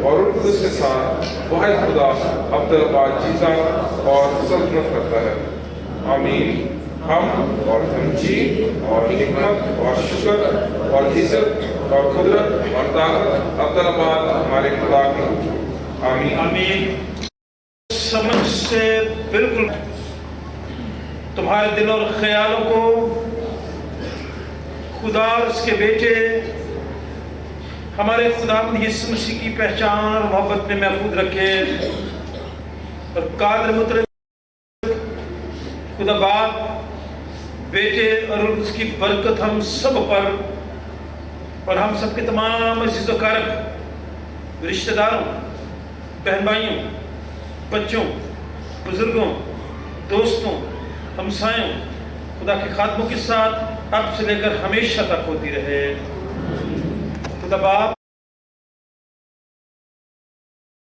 और रूह कुद्दूस के साथ वाहिद खुदा अब्दुल जीता और सल्तनत करता है। आमीन। हम और तमजीद और हिकमत और शुक्र और इज्जत और कुदरत और ताकत अब्दुल हमारे खुदा की। आमीन। आमीन। समझ से बिल्कुल तुम्हारे दिल और ख्यालों को खुदा और उसके बेटे हमारे खुदावंद यीशु मसीह की पहचान और मोहब्बत में महफूज रखे और कादर मुतलक खुदा बाप बेटे और उसकी बरकत हम सब पर और हम सबके तमाम अज़ीज़ व कारब रिश्तेदारों, बहन भाइयों, बच्चों, बुजुर्गों, दोस्तों, हमसायों, खुदा के खादमों के साथ अब से लेकर हमेशा तक होती रहे। खुदा बाप